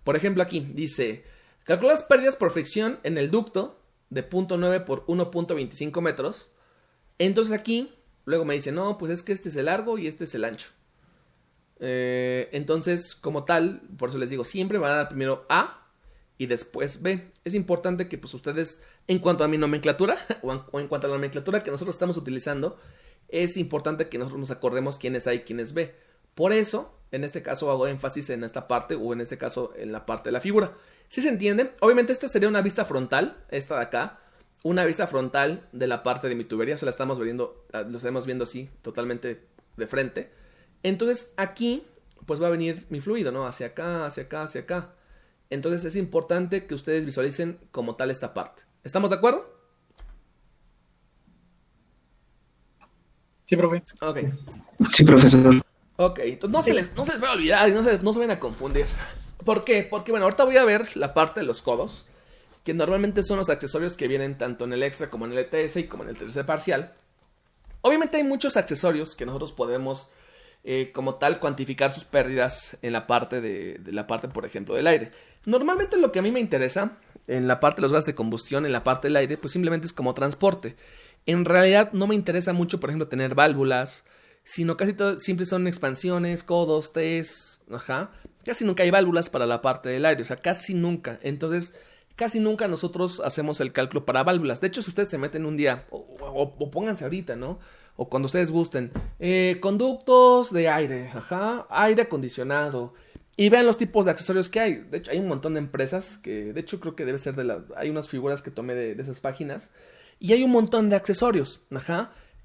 por ejemplo, aquí dice, calcula las pérdidas por fricción en el ducto de 0.9 por 1.25 metros. Entonces aquí, luego me dice, no, pues es que este es el largo y este es el ancho. Entonces, como tal, por eso les digo, siempre van a dar primero A y después B. Es importante que pues ustedes, en cuanto a mi nomenclatura, o en cuanto a la nomenclatura que nosotros estamos utilizando, es importante que nosotros nos acordemos quién es A y quién es B. Por eso, en este caso hago énfasis en esta parte, o en este caso en la parte de la figura. ¿Sí se entiende? Obviamente esta sería una vista frontal, esta de acá, una vista frontal de la parte de mi tubería, o sea, lo estamos viendo así, totalmente de frente. Entonces aquí, pues va a venir mi fluido, ¿no? Hacia acá, hacia acá, hacia acá. Entonces es importante que ustedes visualicen como tal esta parte. ¿Estamos de acuerdo? Sí, profe. Ok. Sí, profesor. Ok, entonces no se les va a olvidar y no se van a confundir. ¿Por qué? Porque bueno, ahorita voy a ver la parte de los codos, que normalmente son los accesorios que vienen tanto en el extra como en el ETS y como en el tercer parcial. Obviamente hay muchos accesorios que nosotros podemos como tal cuantificar sus pérdidas en la parte de la parte, por ejemplo, del aire. Normalmente lo que a mí me interesa en la parte de los gases de combustión, en la parte del aire, pues simplemente es como transporte. En realidad no me interesa mucho, por ejemplo, tener válvulas, sino casi todo siempre son expansiones, codos, T's, ajá. Casi nunca hay válvulas para la parte del aire, o sea, casi nunca. Entonces, casi nunca nosotros hacemos el cálculo para válvulas. De hecho, si ustedes se meten un día, o pónganse ahorita, ¿no? O cuando ustedes gusten, conductos de aire, aire acondicionado, y vean los tipos de accesorios que hay. De hecho, hay un montón de empresas que, de hecho, creo que debe ser hay unas figuras que tomé de esas páginas, y hay un montón de accesorios,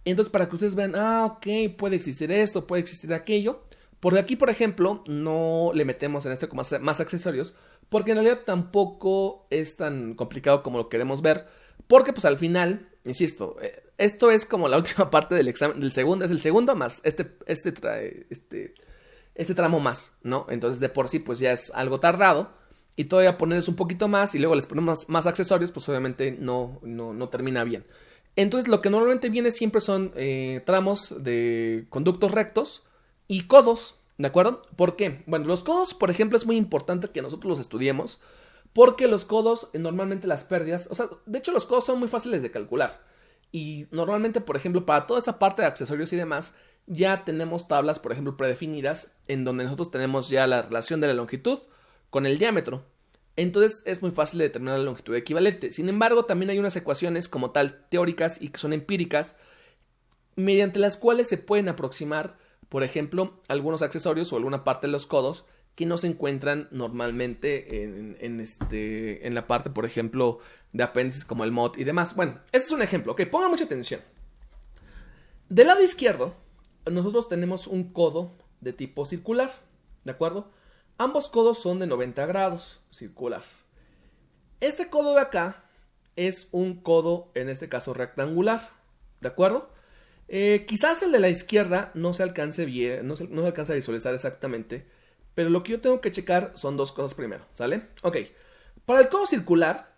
Entonces, para que ustedes vean, ok, puede existir esto, puede existir aquello. Por aquí, por ejemplo, no le metemos en este como más accesorios, porque en realidad tampoco es tan complicado como lo queremos ver, porque pues al final, insisto, esto es como la última parte del examen, es el segundo más este tramo más, ¿no? Entonces de por sí pues ya es algo tardado, y todavía ponerles un poquito más y luego les ponemos más accesorios, pues obviamente no termina bien. Entonces lo que normalmente viene siempre son tramos de conductos rectos y codos, ¿de acuerdo? ¿Por qué? Bueno, los codos, por ejemplo, es muy importante que nosotros los estudiemos, porque los codos, normalmente las pérdidas, o sea, de hecho los codos son muy fáciles de calcular. Y normalmente, por ejemplo, para toda esta parte de accesorios y demás, ya tenemos tablas, por ejemplo, predefinidas, en donde nosotros tenemos ya la relación de la longitud con el diámetro. Entonces es muy fácil de determinar la longitud equivalente. Sin embargo, también hay unas ecuaciones como tal teóricas y que son empíricas, mediante las cuales se pueden aproximar, por ejemplo, algunos accesorios o alguna parte de los codos que no se encuentran normalmente en la parte, por ejemplo, de apéndices como el MOT y demás. Bueno, este es un ejemplo, ok, pongan mucha atención. Del lado izquierdo, nosotros tenemos un codo de tipo circular, ¿de acuerdo? Ambos codos son de 90 grados, circular. Este codo de acá es un codo, en este caso, rectangular, ¿de acuerdo? Quizás el de la izquierda no se alcance bien, no se alcanza a visualizar exactamente, pero lo que yo tengo que checar son dos cosas primero, ¿sale? Ok, para el codo circular,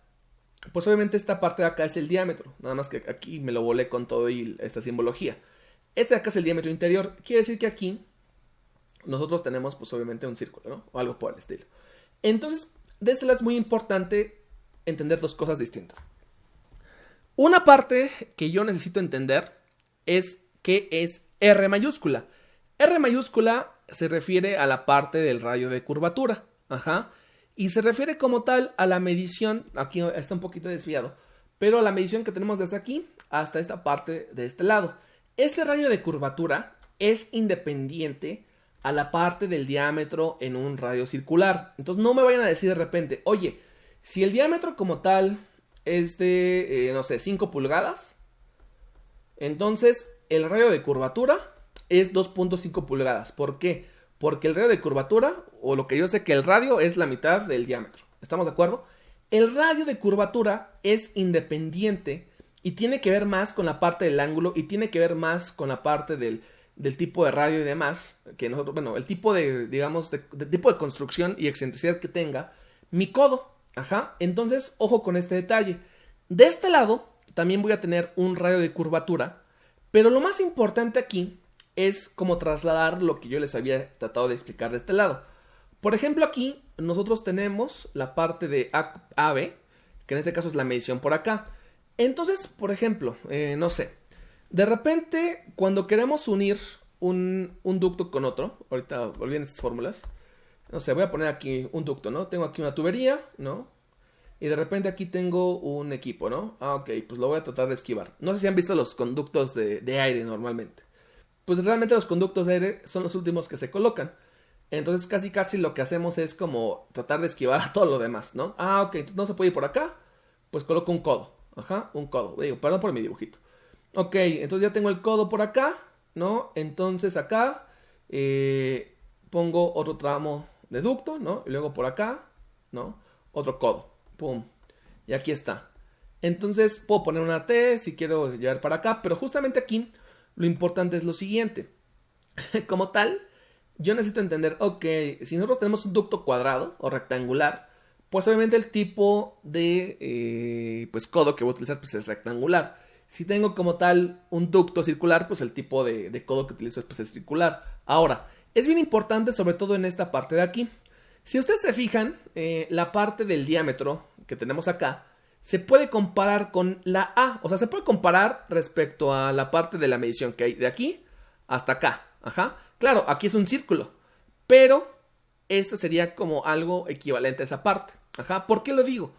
pues obviamente esta parte de acá es el diámetro, nada más que aquí me lo volé con todo y esta simbología. Este de acá es el diámetro interior, quiere decir que aquí nosotros tenemos pues obviamente un círculo, ¿no? O algo por el estilo. Entonces, de este lado es muy importante entender dos cosas distintas. Una parte que yo necesito entender es qué es R mayúscula. R mayúscula se refiere a la parte del radio de curvatura. Y se refiere como tal a la medición, aquí está un poquito desviado, pero la medición que tenemos desde aquí hasta esta parte de este lado. Este radio de curvatura es independiente a la parte del diámetro en un radio circular. Entonces no me vayan a decir de repente, oye, si el diámetro como tal es de, no sé, 5 pulgadas, entonces el radio de curvatura es 2.5 pulgadas. ¿Por qué? Porque el radio de curvatura, o lo que yo sé que el radio es la mitad del diámetro. ¿Estamos de acuerdo? El radio de curvatura es independiente y tiene que ver más con la parte del ángulo y tiene que ver más con la parte del tipo de radio y demás, que nosotros, bueno, el tipo de, digamos, de tipo de construcción y excentricidad que tenga mi codo. Entonces, ojo con este detalle. De este lado, también voy a tener un radio de curvatura, pero lo más importante aquí es como trasladar lo que yo les había tratado de explicar de este lado. Por ejemplo, aquí nosotros tenemos la parte de AB, que en este caso es la medición por acá. Entonces, por ejemplo, no sé, de repente cuando queremos unir un ducto con otro, ahorita olviden estas fórmulas, no sé, voy a poner aquí un ducto, ¿no? Tengo aquí una tubería, ¿no? Y de repente aquí tengo un equipo, ¿no? Ok, pues lo voy a tratar de esquivar. No sé si han visto los conductos de aire normalmente. Pues realmente los conductos de aire son los últimos que se colocan. Entonces casi lo que hacemos es como tratar de esquivar a todo lo demás, ¿no? Ok, entonces no se puede ir por acá, pues coloco un codo. Un codo. Digo, perdón por mi dibujito. Ok, entonces ya tengo el codo por acá, ¿no? Entonces acá pongo otro tramo de ducto, ¿no? Y luego por acá, ¿no? Otro codo. Pum. Y aquí está. Entonces puedo poner una T si quiero llevar para acá, pero justamente aquí lo importante es lo siguiente. Como tal, yo necesito entender, ok, si nosotros tenemos un ducto cuadrado o rectangular, pues obviamente el tipo de pues codo que voy a utilizar pues es rectangular. Si tengo como tal un ducto circular, pues el tipo de codo que utilizo pues es circular. Ahora, es bien importante sobre todo en esta parte de aquí. Si ustedes se fijan, la parte del diámetro que tenemos acá se puede comparar con la A. O sea, se puede comparar respecto a la parte de la medición que hay de aquí hasta acá. Claro, aquí es un círculo, pero esto sería como algo equivalente a esa parte. ¿Por qué lo digo?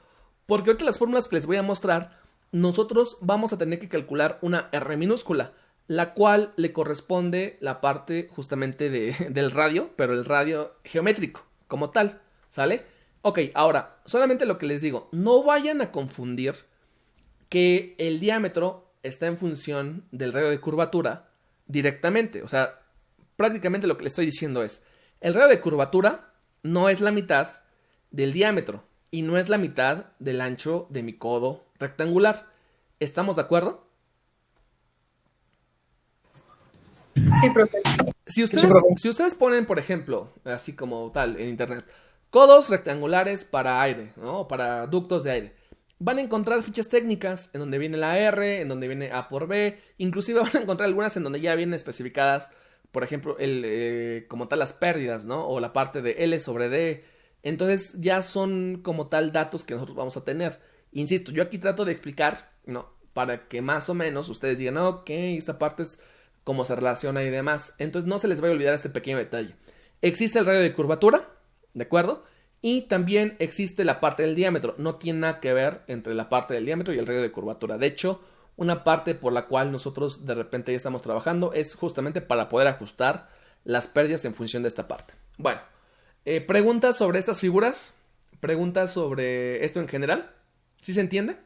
Porque ahorita las fórmulas que les voy a mostrar, nosotros vamos a tener que calcular una R minúscula, la cual le corresponde la parte justamente del radio, pero el radio geométrico como tal, ¿sale? Ok, ahora, solamente lo que les digo, no vayan a confundir que el diámetro está en función del radio de curvatura directamente. O sea, prácticamente lo que le estoy diciendo es, el radio de curvatura no es la mitad del diámetro y no es la mitad del ancho de mi codo rectangular. ¿Estamos de acuerdo? Sí, profe. Si ustedes ponen, por ejemplo, así como tal en internet, codos rectangulares para aire, ¿no? Para ductos de aire, van a encontrar fichas técnicas en donde viene la R, en donde viene A por B, inclusive van a encontrar algunas en donde ya vienen especificadas, por ejemplo, como tal las pérdidas, ¿no? O la parte de L sobre D. Entonces ya son como tal datos que nosotros vamos a tener. Insisto, yo aquí trato de explicar, ¿no? Para que más o menos ustedes digan, ok, esta parte es cómo se relaciona y demás. Entonces no se les vaya a olvidar este pequeño detalle. Existe el radio de curvatura, ¿de acuerdo? Y también existe la parte del diámetro. No tiene nada que ver entre la parte del diámetro y el radio de curvatura. De hecho, una parte por la cual nosotros de repente ya estamos trabajando es justamente para poder ajustar las pérdidas en función de esta parte. Bueno, preguntas sobre estas figuras, preguntas sobre esto en general. ¿Sí se entiende?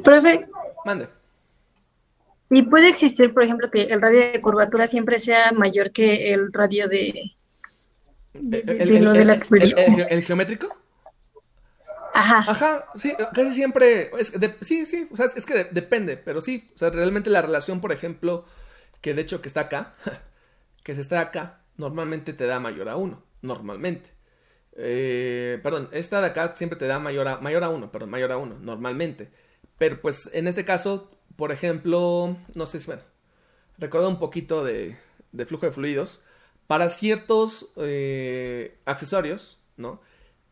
Profe, Mande. ¿y puede existir, por ejemplo, que el radio de curvatura siempre sea mayor que el radio de lo de la ¿El geométrico? Ajá. Ajá, sí, casi siempre. Sí, o sea, es que depende, pero sí. O sea, realmente la relación, por ejemplo, que de hecho que está acá, que se está acá, normalmente te da mayor a 1. Normalmente. Perdón, esta de acá siempre te da mayor a 1, normalmente. Pero pues en este caso, por ejemplo, no sé si, bueno, recuerda un poquito de flujo de fluidos. Para ciertos accesorios, ¿no?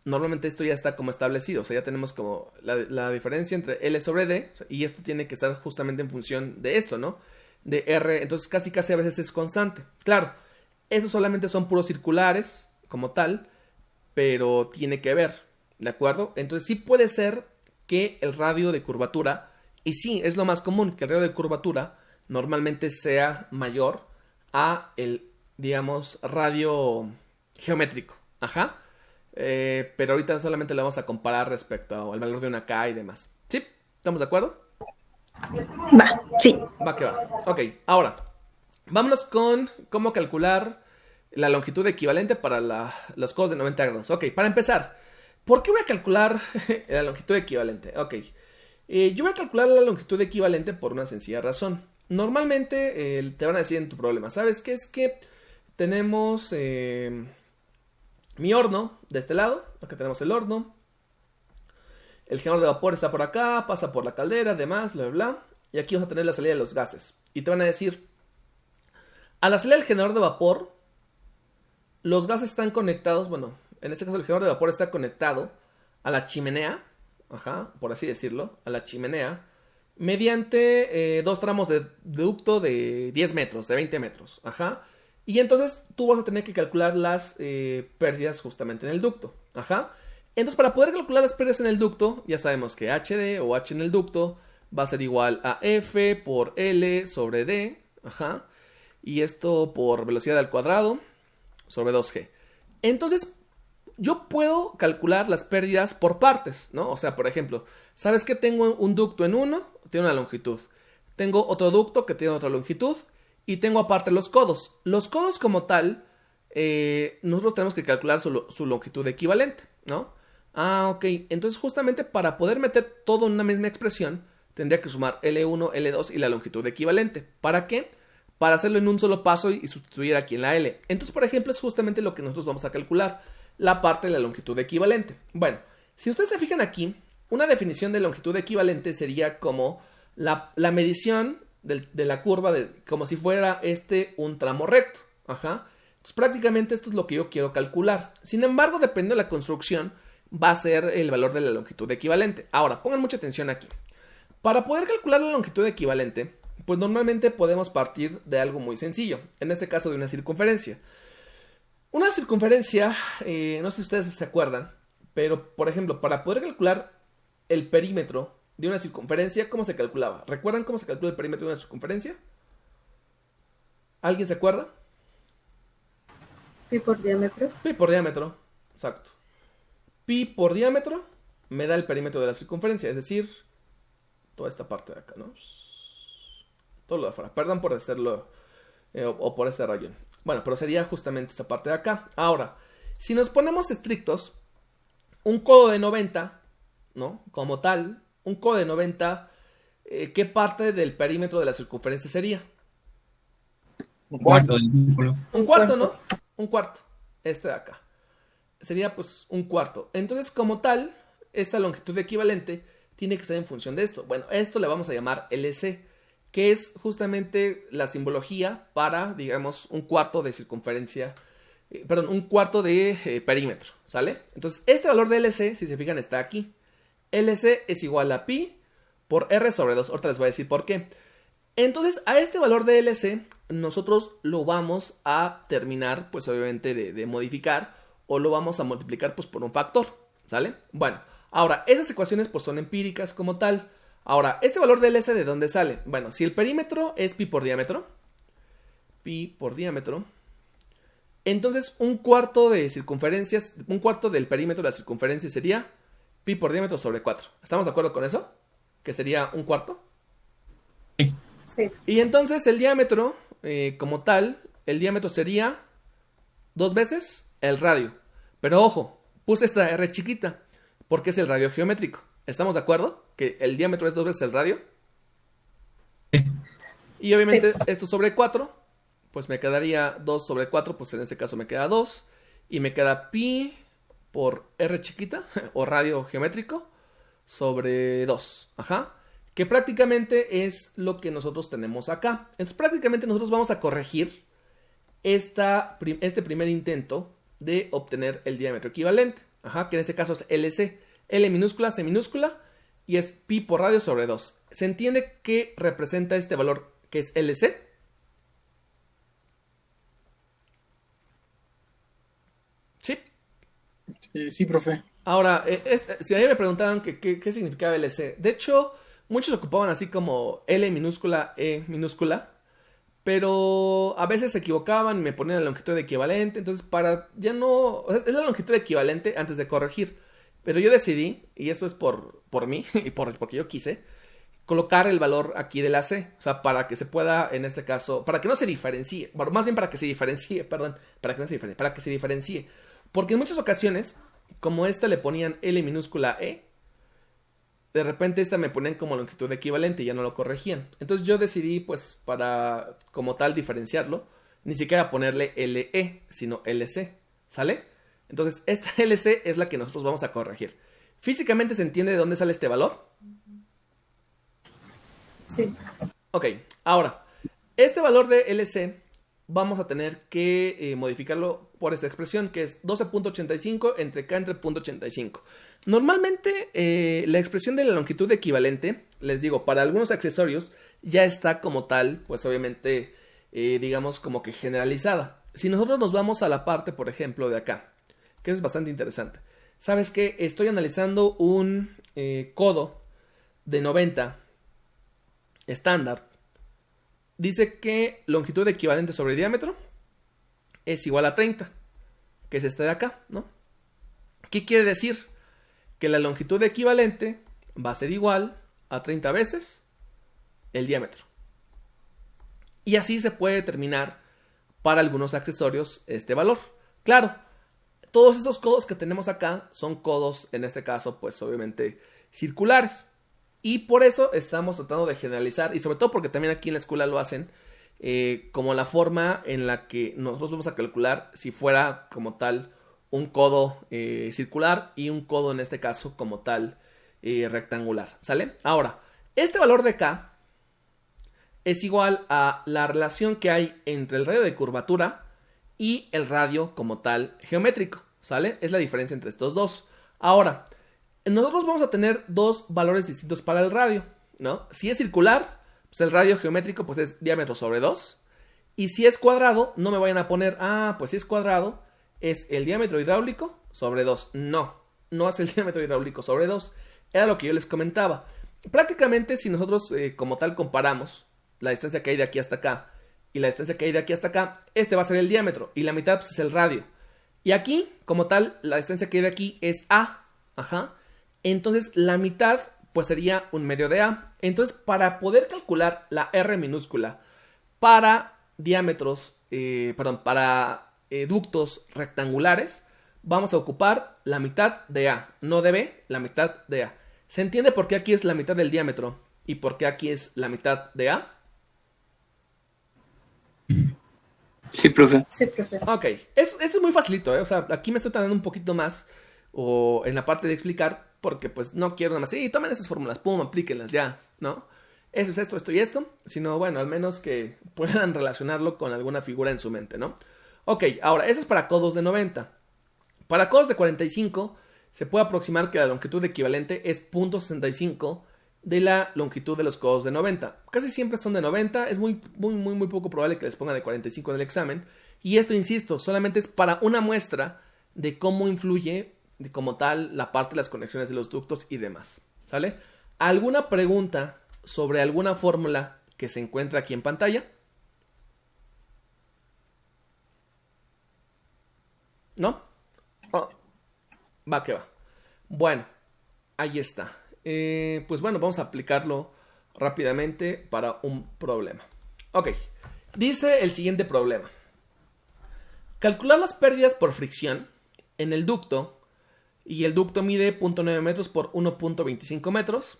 Normalmente esto ya está como establecido, o sea, ya tenemos como la diferencia entre L sobre D, o sea, y esto tiene que estar justamente en función de esto, ¿no? De R, entonces casi a veces es constante. Claro, estos solamente son puros circulares, como tal, pero tiene que ver, ¿de acuerdo? Entonces sí puede ser que el radio de curvatura, y sí, es lo más común, que el radio de curvatura normalmente sea mayor a el, digamos, radio geométrico, ajá. Pero ahorita solamente lo vamos a comparar respecto al valor de una K y demás. ¿Sí? ¿Estamos de acuerdo? Va, sí. Va que va. Ok, ahora, vámonos con cómo calcular la longitud equivalente para los codos de 90 grados. Ok, para empezar, ¿por qué voy a calcular la longitud equivalente? Ok, yo voy a calcular la longitud equivalente por una sencilla razón. Normalmente te van a decir en tu problema, ¿sabes qué? Es que tenemos mi horno de este lado, acá tenemos el horno, el generador de vapor está por acá, pasa por la caldera, demás, bla, bla, bla, y aquí vamos a tener la salida de los gases. Y te van a decir, a la salida del generador de vapor, los gases están conectados, bueno, en este caso el generador de vapor está conectado a la chimenea, ajá, por así decirlo, a la chimenea, mediante dos tramos de ducto de 10 metros, de 20 metros, ajá. Y entonces tú vas a tener que calcular las pérdidas justamente en el ducto, ajá. Entonces para poder calcular las pérdidas en el ducto, ya sabemos que HD o H en el ducto va a ser igual a F por L sobre D, ajá. Y esto por velocidad al cuadrado sobre 2G. Entonces yo puedo calcular las pérdidas por partes, ¿no? O sea, por ejemplo, ¿sabes que tengo un ducto en uno? Tiene una longitud. Tengo otro ducto que tiene otra longitud. Y tengo aparte los codos. Los codos como tal, nosotros tenemos que calcular su longitud equivalente, ¿no? Ah, ok. Entonces justamente para poder meter todo en una misma expresión, tendría que sumar L1, L2 y la longitud equivalente. ¿Para qué? Para hacerlo en un solo paso y sustituir aquí en la L. Entonces, por ejemplo, es justamente lo que nosotros vamos a calcular. La parte de la longitud equivalente. Bueno, si ustedes se fijan aquí, una definición de longitud equivalente sería como la medición de la curva, como si fuera un tramo recto. Ajá. Entonces prácticamente esto es lo que yo quiero calcular. Sin embargo, dependiendo de la construcción, va a ser el valor de la longitud equivalente. Ahora, pongan mucha atención aquí. Para poder calcular la longitud equivalente, pues normalmente podemos partir de algo muy sencillo. En este caso de una circunferencia. Una circunferencia, no sé si ustedes se acuerdan, pero por ejemplo, para poder calcular el perímetro de una circunferencia, ¿cómo se calculaba? ¿Recuerdan cómo se calcula el perímetro de una circunferencia? ¿Alguien se acuerda? Pi por diámetro. Pi por diámetro, exacto. Pi por diámetro me da el perímetro de la circunferencia, es decir, toda esta parte de acá, ¿no? Todo lo de afuera. Perdón por hacerlo, o por este rayón. Bueno, pero sería justamente esta parte de acá. Ahora, si nos ponemos estrictos, un codo de 90, ¿no? Como tal, un codo de 90, ¿qué parte del perímetro de la circunferencia sería? Un cuarto del círculo. Un cuarto, ¿no? Un cuarto. Este de acá. Sería pues un cuarto. Entonces, como tal, esta longitud equivalente tiene que ser en función de esto. Bueno, esto le vamos a llamar LC, que es justamente la simbología para, digamos, un cuarto de circunferencia, perdón, un cuarto de perímetro, ¿sale? Entonces, este valor de LC, si se fijan, está aquí. LC es igual a pi por R sobre 2. Ahorita les voy a decir por qué. Entonces, a este valor de LC, nosotros lo vamos a terminar, pues obviamente, de modificar, o lo vamos a multiplicar, pues, por un factor, ¿sale? Bueno, ahora, esas ecuaciones, pues, son empíricas como tal. Ahora, ¿este valor de LC de dónde sale? Bueno, si el perímetro es pi por diámetro, entonces un cuarto de circunferencias, un cuarto del perímetro de la circunferencia sería pi por diámetro sobre 4. ¿Estamos de acuerdo con eso? ¿Que sería un cuarto? Sí. Y entonces el diámetro, como tal, el diámetro sería 2 veces el radio. Pero ojo, puse esta R chiquita porque es el radio geométrico. ¿Estamos de acuerdo? Que el diámetro es 2 veces el radio. Y obviamente esto sobre 4, pues me quedaría 2 sobre 4, pues en este caso me queda 2. Y me queda pi por R chiquita, o radio geométrico, sobre 2. Ajá. Que prácticamente es lo que nosotros tenemos acá. Entonces prácticamente nosotros vamos a corregir este primer intento de obtener el diámetro equivalente. Ajá, que en este caso es LC. L minúscula, C minúscula, y es pi por radio sobre 2. ¿Se entiende qué representa este valor que es LC? ¿Sí? Sí, profe. Ahora, si a mí me preguntaban qué significaba LC, de hecho, muchos ocupaban así como L minúscula, E minúscula, pero a veces se equivocaban y me ponían la longitud equivalente, entonces para ya no, o sea, es la longitud equivalente antes de corregir, pero yo decidí, y eso es por mí, y porque yo quise, colocar el valor aquí de la C, o sea, para que se pueda, en este caso, para que no se diferencie, bueno, más bien para que se diferencie, perdón, para que no se diferencie, para que se diferencie, porque en muchas ocasiones, como esta le ponían L minúscula E, de repente esta me ponían como longitud equivalente y ya no lo corregían. Entonces yo decidí, pues, para como tal diferenciarlo, ni siquiera ponerle LE, sino LC, ¿sale? Entonces esta LC es la que nosotros vamos a corregir. ¿Físicamente se entiende de dónde sale este valor? Sí. Ok, ahora, este valor de LC vamos a tener que modificarlo por esta expresión, que es 12.85 entre K entre 0.85. Normalmente la expresión de la longitud equivalente, les digo, para algunos accesorios ya está como tal, pues obviamente, digamos como que generalizada. Si nosotros nos vamos a la parte, por ejemplo, de acá, que es bastante interesante. ¿Sabes qué? Estoy analizando un codo de 90 estándar. Dice que longitud equivalente sobre diámetro es igual a 30, que es este de acá, ¿no? ¿Qué quiere decir? Que la longitud equivalente va a ser igual a 30 veces el diámetro. Y así se puede determinar para algunos accesorios este valor. Claro, todos estos codos que tenemos acá son codos, en este caso, pues obviamente circulares. Y por eso estamos tratando de generalizar, y sobre todo porque también aquí en la escuela lo hacen, como la forma en la que nosotros vamos a calcular si fuera como tal un codo circular y un codo en este caso como tal rectangular, ¿sale? Ahora, este valor de K es igual a la relación que hay entre el radio de curvatura y el radio como tal geométrico, ¿sale? Es la diferencia entre estos dos. Ahora, nosotros vamos a tener dos valores distintos para el radio, ¿no? Si es circular, pues el radio geométrico pues es diámetro sobre 2. Y si es cuadrado, no me vayan a poner, pues si es cuadrado, es el diámetro hidráulico sobre 2. No, no es el diámetro hidráulico sobre 2. era lo que yo les comentaba. Prácticamente si nosotros como tal comparamos la distancia que hay de aquí hasta acá y la distancia que hay de aquí hasta acá, este va a ser el diámetro y la mitad pues, es el radio. Y aquí, como tal, la distancia que hay de aquí es A. Ajá. Entonces la mitad pues sería un medio de A. Entonces para poder calcular la R minúscula para diámetros, para ductos rectangulares, vamos a ocupar la mitad de A, no de B, la mitad de A. ¿Se entiende por qué aquí es la mitad del diámetro y por qué aquí es la mitad de A? Sí, profe. Sí, profe. Ok, esto es muy facilito, ¿eh? O sea, aquí me estoy tardando un poquito más o en la parte de explicar porque pues no quiero nada más, sí, tomen esas fórmulas, pum, aplíquenlas ya, ¿no? Eso es esto, esto y esto, sino bueno, al menos que puedan relacionarlo con alguna figura en su mente, ¿no? Ok, ahora, eso es para codos de 90. Para codos de 45 se puede aproximar que la longitud equivalente es 0.65 de la longitud de los codos de 90. Casi siempre son de 90, es muy poco probable que les ponga de 45 en el examen. Y esto, insisto, solamente es para una muestra de cómo influye como tal la parte de las conexiones de los ductos y demás, ¿sale? ¿Alguna pregunta sobre alguna fórmula que se encuentra aquí en pantalla? ¿No? Oh, va que va. Bueno, ahí está. Pues bueno, vamos a aplicarlo rápidamente para un problema. Ok, dice el siguiente problema. Calcular las pérdidas por fricción en el ducto, y el ducto mide 0.9 metros por 1.25 metros,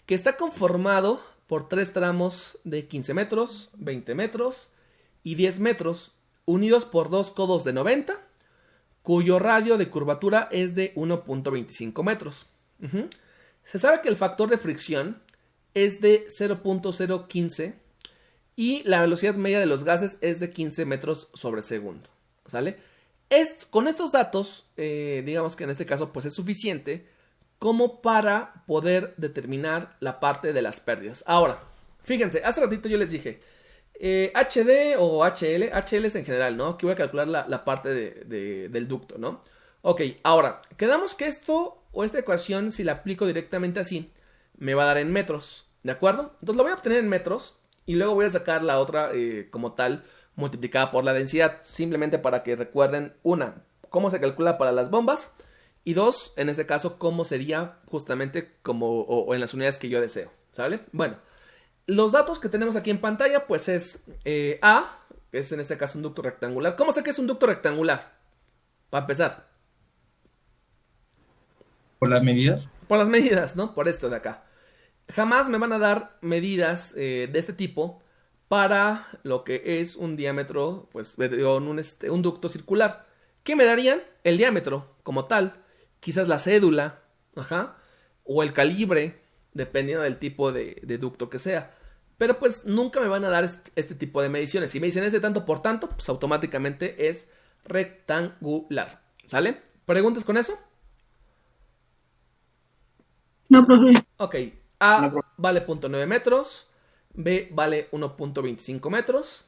que está conformado por 3 tramos de 15 metros, 20 metros y 10 metros, unidos por 2 codos de 90, cuyo radio de curvatura es de 1.25 metros. Se sabe que el factor de fricción es de 0.015 y la velocidad media de los gases es de 15 metros sobre segundo, ¿sale? Con estos datos, digamos que en este caso pues es suficiente como para poder determinar la parte de las pérdidas. Ahora, fíjense, hace ratito yo les dije HD o HL, HL es en general, ¿no? Que voy a calcular la parte del ducto, ¿no? Ok, ahora, quedamos que esto o esta ecuación, si la aplico directamente así, me va a dar en metros, ¿de acuerdo? Entonces la voy a obtener en metros y luego voy a sacar la otra como tal multiplicada por la densidad, simplemente para que recuerden, una, cómo se calcula para las bombas y dos, en este caso, cómo sería justamente como o en las unidades que yo deseo, ¿sale? Bueno, los datos que tenemos aquí en pantalla, pues es A, que es en este caso un ducto rectangular. ¿Cómo sé que es un ducto rectangular? Para empezar. ¿Por las medidas? Por las medidas, ¿no? Por esto de acá. Jamás me van a dar medidas de este tipo para lo que es un diámetro, pues un ducto circular. ¿Qué me darían? El diámetro como tal, quizás la cédula, o el calibre, dependiendo del tipo de ducto que sea. Pero pues nunca me van a dar este tipo de mediciones. Si me dicen es de tanto por tanto, pues automáticamente es rectangular. ¿Sale? ¿Preguntas con eso? No, profe. Ok, A vale 0.9 metros, B vale 1.25 metros,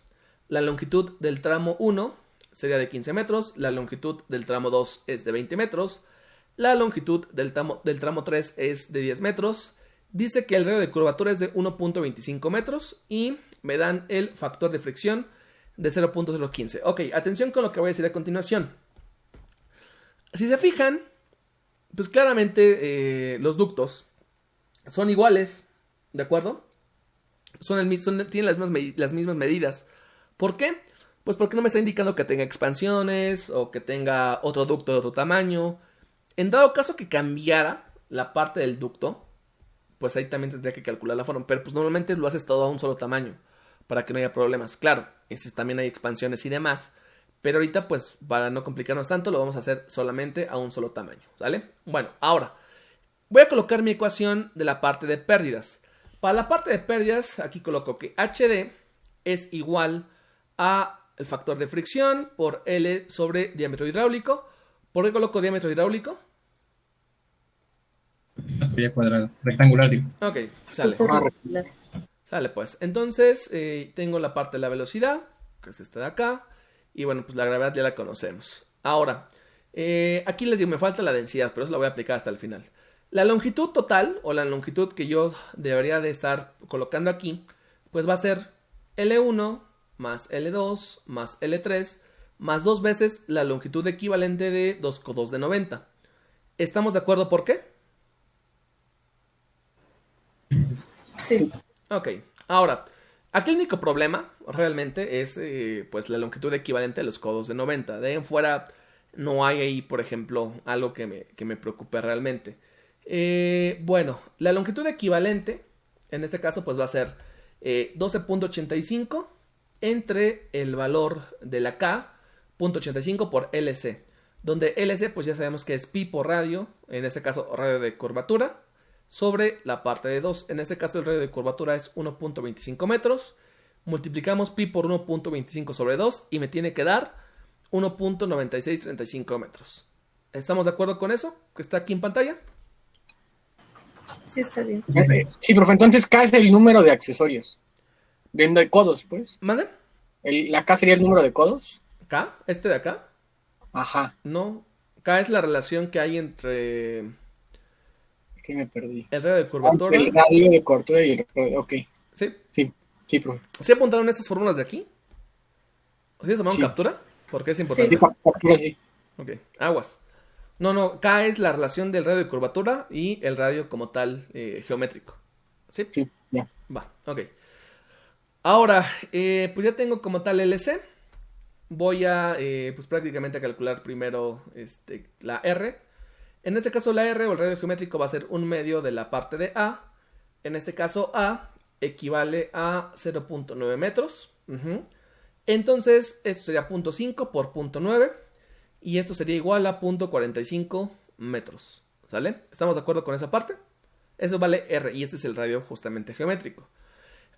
la longitud del tramo 1 sería de 15 metros, la longitud del tramo 2 es de 20 metros, la longitud del tramo 3 es de 10 metros, dice que el radio de curvatura es de 1.25 metros y me dan el factor de fricción de 0.015. Ok, atención con lo que voy a decir a continuación. Si se fijan, pues claramente los ductos son iguales, ¿de acuerdo? Tienen las mismas medidas. ¿Por qué? Pues porque no me está indicando que tenga expansiones o que tenga otro ducto de otro tamaño. En dado caso que cambiara la parte del ducto, pues ahí también tendría que calcular la forma. Pero pues normalmente lo haces todo a un solo tamaño para que no haya problemas. Claro, también hay expansiones y demás. Pero ahorita, pues, para no complicarnos tanto, lo vamos a hacer solamente a un solo tamaño, ¿sale? Bueno, ahora, voy a colocar mi ecuación de la parte de pérdidas. Para la parte de pérdidas, aquí coloco que HD es igual a el factor de fricción por L sobre diámetro hidráulico. ¿Por qué coloco diámetro hidráulico? Factoría cuadrada, rectangular, digo. Ok, sale. Sale, pues. Entonces, tengo la parte de la velocidad, que es esta de acá. Y bueno, pues la gravedad ya la conocemos. Ahora, aquí les digo, me falta la densidad, pero eso la voy a aplicar hasta el final. La longitud total, o la longitud que yo debería de estar colocando aquí, pues va a ser L1 más L2 más L3 más 2 veces la longitud equivalente de 2 codos de 90. ¿Estamos de acuerdo por qué? Sí. Ok, ahora, aquí el único problema realmente es pues la longitud equivalente a los codos de 90. De ahí en fuera no hay ahí, por ejemplo, algo que me preocupe realmente. Bueno, la longitud equivalente, en este caso, pues va a ser 12.85 entre el valor de la K, 0.85 por LC, donde LC pues ya sabemos que es pi por radio, en este caso radio de curvatura, sobre la parte de 2. En este caso el radio de curvatura es 1.25 metros, multiplicamos pi por 1.25 sobre 2 y me tiene que dar 1.9635 metros. ¿Estamos de acuerdo con eso? Que está aquí en pantalla. Sí, está bien. Sí, profe, entonces K es el número de accesorios. De codos, pues. ¿Mande? La K sería el número de codos. ¿K? ¿Este de acá? Ajá, No. K es la relación que hay entre es que me perdí. el radio de curvatura. El radio de cobertura y el radio. Ok, ¿Sí? sí, profe. ¿Sí apuntaron estas fórmulas de aquí? ¿O sí se tomaron Sí. captura? Porque es importante. Sí, captura, sí. Ok, aguas. No, K es la relación del radio de curvatura y el radio como tal geométrico. ¿Sí? Sí, ya. Va, ok. Ahora, pues ya tengo como tal LC. Voy a, pues prácticamente a calcular primero la R. En este caso la R o el radio geométrico va a ser un medio de la parte de A. En este caso A equivale a 0.9 metros. Entonces, esto sería 0.5 por 0.9. Y esto sería igual a 0.45 metros. ¿Sale? ¿Estamos de acuerdo con esa parte? Eso vale R y este es el radio justamente geométrico.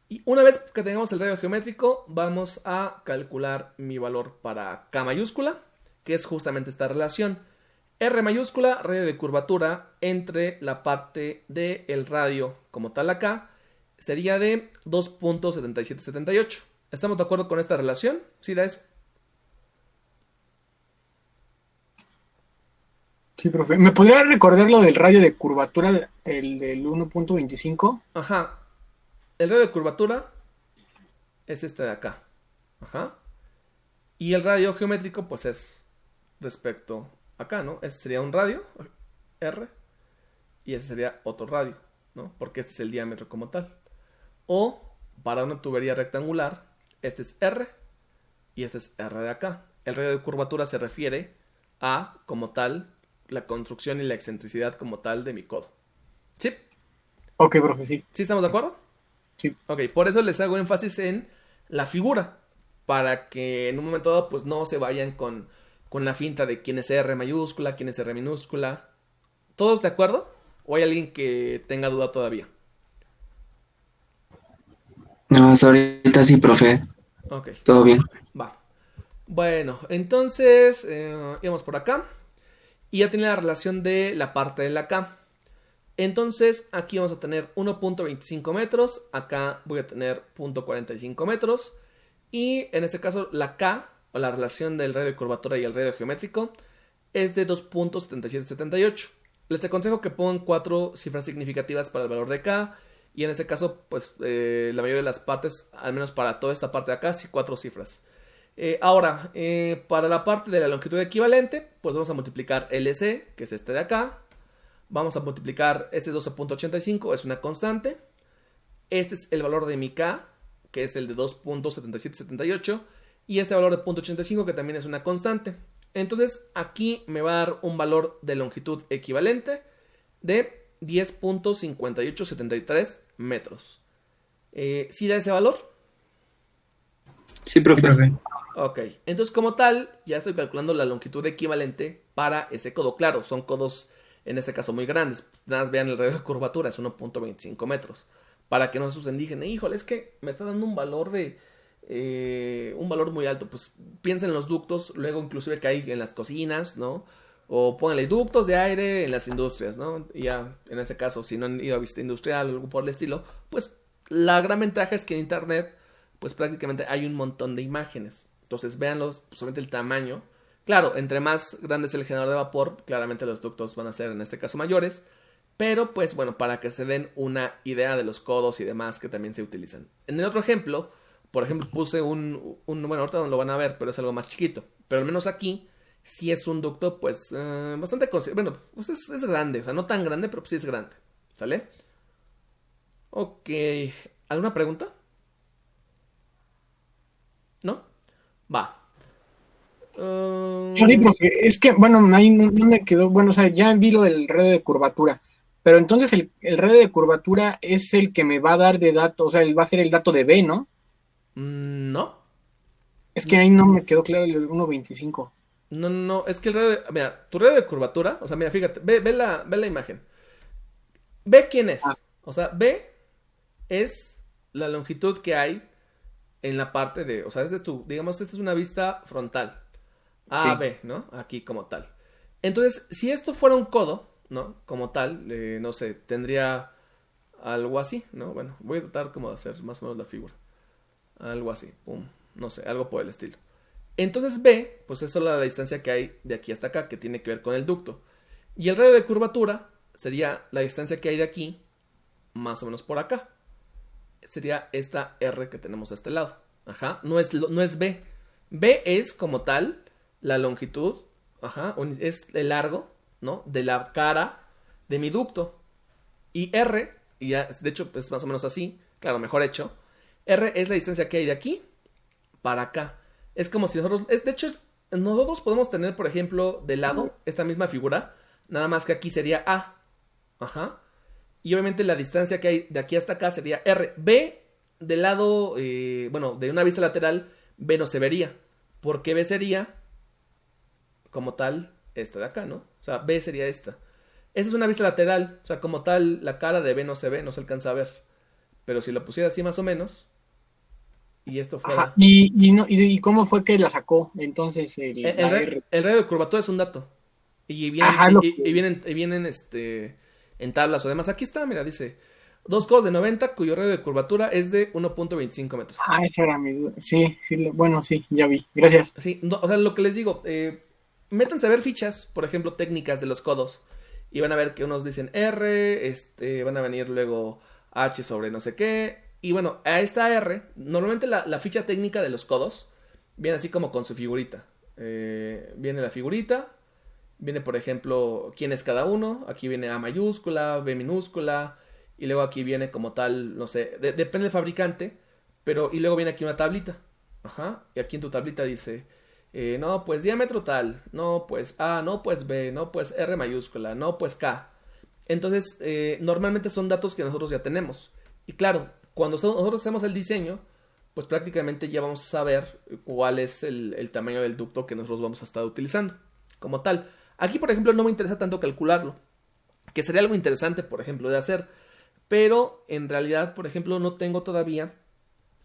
Y una vez que tengamos el radio geométrico, vamos a calcular mi valor para K mayúscula, que es justamente esta relación. R mayúscula, radio de curvatura entre la parte del radio como tal acá, sería de 2.7778. ¿Estamos de acuerdo con esta relación? ¿Sí da eso? Sí, profe. ¿Me podría recordar lo del radio de curvatura, el del 1.25? Ajá. El radio de curvatura es este de acá. Ajá. Y el radio geométrico, pues es respecto acá, ¿no? Este sería un radio, R, y ese sería otro radio, ¿no? Porque este es el diámetro como tal. O, para una tubería rectangular, este es R y este es R de acá. El radio de curvatura se refiere a, como tal, la construcción y la excentricidad como tal de mi codo. ¿Sí? Ok, profe, sí. ¿Sí estamos de acuerdo? Sí. Ok, por eso les hago énfasis en la figura, para que en un momento dado pues no se vayan con la finta de quién es R mayúscula, quién es R minúscula. ¿Todos de acuerdo? ¿O hay alguien que tenga duda todavía? No, hasta ahorita sí, profe. Ok, Todo bien. va. Bueno, entonces íbamos por acá y ya tenía la relación de la parte de la K. Entonces aquí vamos a tener 1.25 metros, acá voy a tener 0.45 metros y en este caso la K, o la relación del radio de curvatura y el radio geométrico, es de 2.7778. Les aconsejo que pongan 4 cifras significativas para el valor de K y en este caso pues la mayoría de las partes, al menos para toda esta parte de acá, sí 4 cifras. Ahora, para la parte de la longitud equivalente, pues vamos a multiplicar LC, que es este de acá. Vamos a multiplicar este 12.85, es una constante. Este es el valor de mi K, que es el de 2.7778. Y este valor de 0.85, que también es una constante. Entonces, aquí me va a dar un valor de longitud equivalente de 10.5873 metros. ¿Sí da ese valor? Sí, Sí, profe. profe. Ok, entonces como tal, ya estoy calculando la longitud equivalente para ese codo. Claro, son codos en este caso muy grandes. Nada más vean el radio de curvatura, es 1.25 metros. Para que no se asusten, digan, híjole, es que me está dando un valor un valor muy alto. Pues piensen en los ductos, luego inclusive que hay en las cocinas, ¿no? O pónganle ductos de aire en las industrias, ¿no? Y ya, en este caso, si no han ido a visita industrial o algo por el estilo, pues la gran ventaja es que en internet, pues prácticamente hay un montón de imágenes. Entonces, véanlos, pues, solamente el tamaño. Claro, entre más grande es el generador de vapor, claramente los ductos van a ser en este caso mayores. Pero pues bueno, para que se den una idea de los codos y demás que también se utilizan. En el otro ejemplo, por ejemplo, puse bueno, ahorita no lo van a ver, pero es algo más chiquito. Pero al menos aquí sí es un ducto pues bastante bueno, pues es grande, o sea, no tan grande, pero pues sí es grande. ¿Sale? Ok, ¿alguna pregunta? ¿No? Va. Sí, profe, es que, bueno, ahí no me quedó, bueno, o sea, ya vi lo del radio de curvatura, pero entonces el radio de curvatura es el que me va a dar de dato, o sea, va a ser el dato de B, ¿no? No. Es que ahí no me quedó claro el 1.25. No, es que el radio mira, tu radio de curvatura, o sea, mira, fíjate, ve la imagen. ¿B quién es? O sea, B es la longitud que hay en la parte de, o sea, digamos, esta es una vista frontal. A, Sí. B, ¿no? Aquí como tal. Entonces, si esto fuera un codo, ¿no? Como tal, no sé, tendría algo así, ¿no? Bueno, voy a tratar como de hacer más o menos la figura. Algo así, pum, no sé, algo por el estilo. Entonces B, pues es solo la distancia que hay de aquí hasta acá, que tiene que ver con el ducto. Y el radio de curvatura sería la distancia que hay de aquí, más o menos por acá. Sería esta R que tenemos a este lado. Ajá, no es B. B es como tal la longitud, ajá, es el largo, ¿no? De la cara de mi ducto. Y R, y ya, de hecho, es más o menos así, claro, mejor hecho. R es la distancia que hay de aquí para acá. Es como si nosotros, nosotros podemos tener, por ejemplo, de lado esta misma figura, nada más que aquí sería A. Ajá. Y obviamente la distancia que hay de aquí hasta acá sería R. B, del lado, bueno, de una vista lateral, B no se vería. Porque B sería, como tal, esta de acá, ¿no? O sea, B sería esta. Esta es una vista lateral, o sea, como tal, la cara de B no se ve, no se alcanza a ver. Pero si lo pusiera así más o menos, y esto fuera... Ajá, y ¿cómo fue que la sacó entonces la R? El radio de curvatura es un dato. Y vienen, Ajá, vienen en tablas o demás. Aquí está, mira, dice... Dos codos de 90 cuyo radio de curvatura es de 1.25 metros. Esa era mi duda. Sí, bueno, sí, ya vi. Gracias. Sí, no, o sea, lo que les digo, métanse a ver fichas, por ejemplo, técnicas de los codos. Y van a ver que unos dicen R, van a venir luego H sobre no sé qué. Y bueno, a esta R, normalmente la ficha técnica de los codos viene así como con su figurita. Viene la figurita, viene por ejemplo quién es cada uno. Aquí viene A mayúscula, B minúscula. Y luego aquí viene como tal, no sé, depende del fabricante. Y luego viene aquí una tablita. Ajá. Y aquí en tu tablita dice, no, pues diámetro tal. No, pues A, no, pues B, no, pues R mayúscula, no, pues K. Entonces, normalmente son datos que nosotros ya tenemos. Y claro, cuando nosotros hacemos el diseño, pues prácticamente ya vamos a saber cuál es el tamaño del ducto que nosotros vamos a estar utilizando. Como tal. Aquí, por ejemplo, no me interesa tanto calcularlo. Que sería algo interesante, por ejemplo, de hacer. Pero en realidad, por ejemplo, no tengo todavía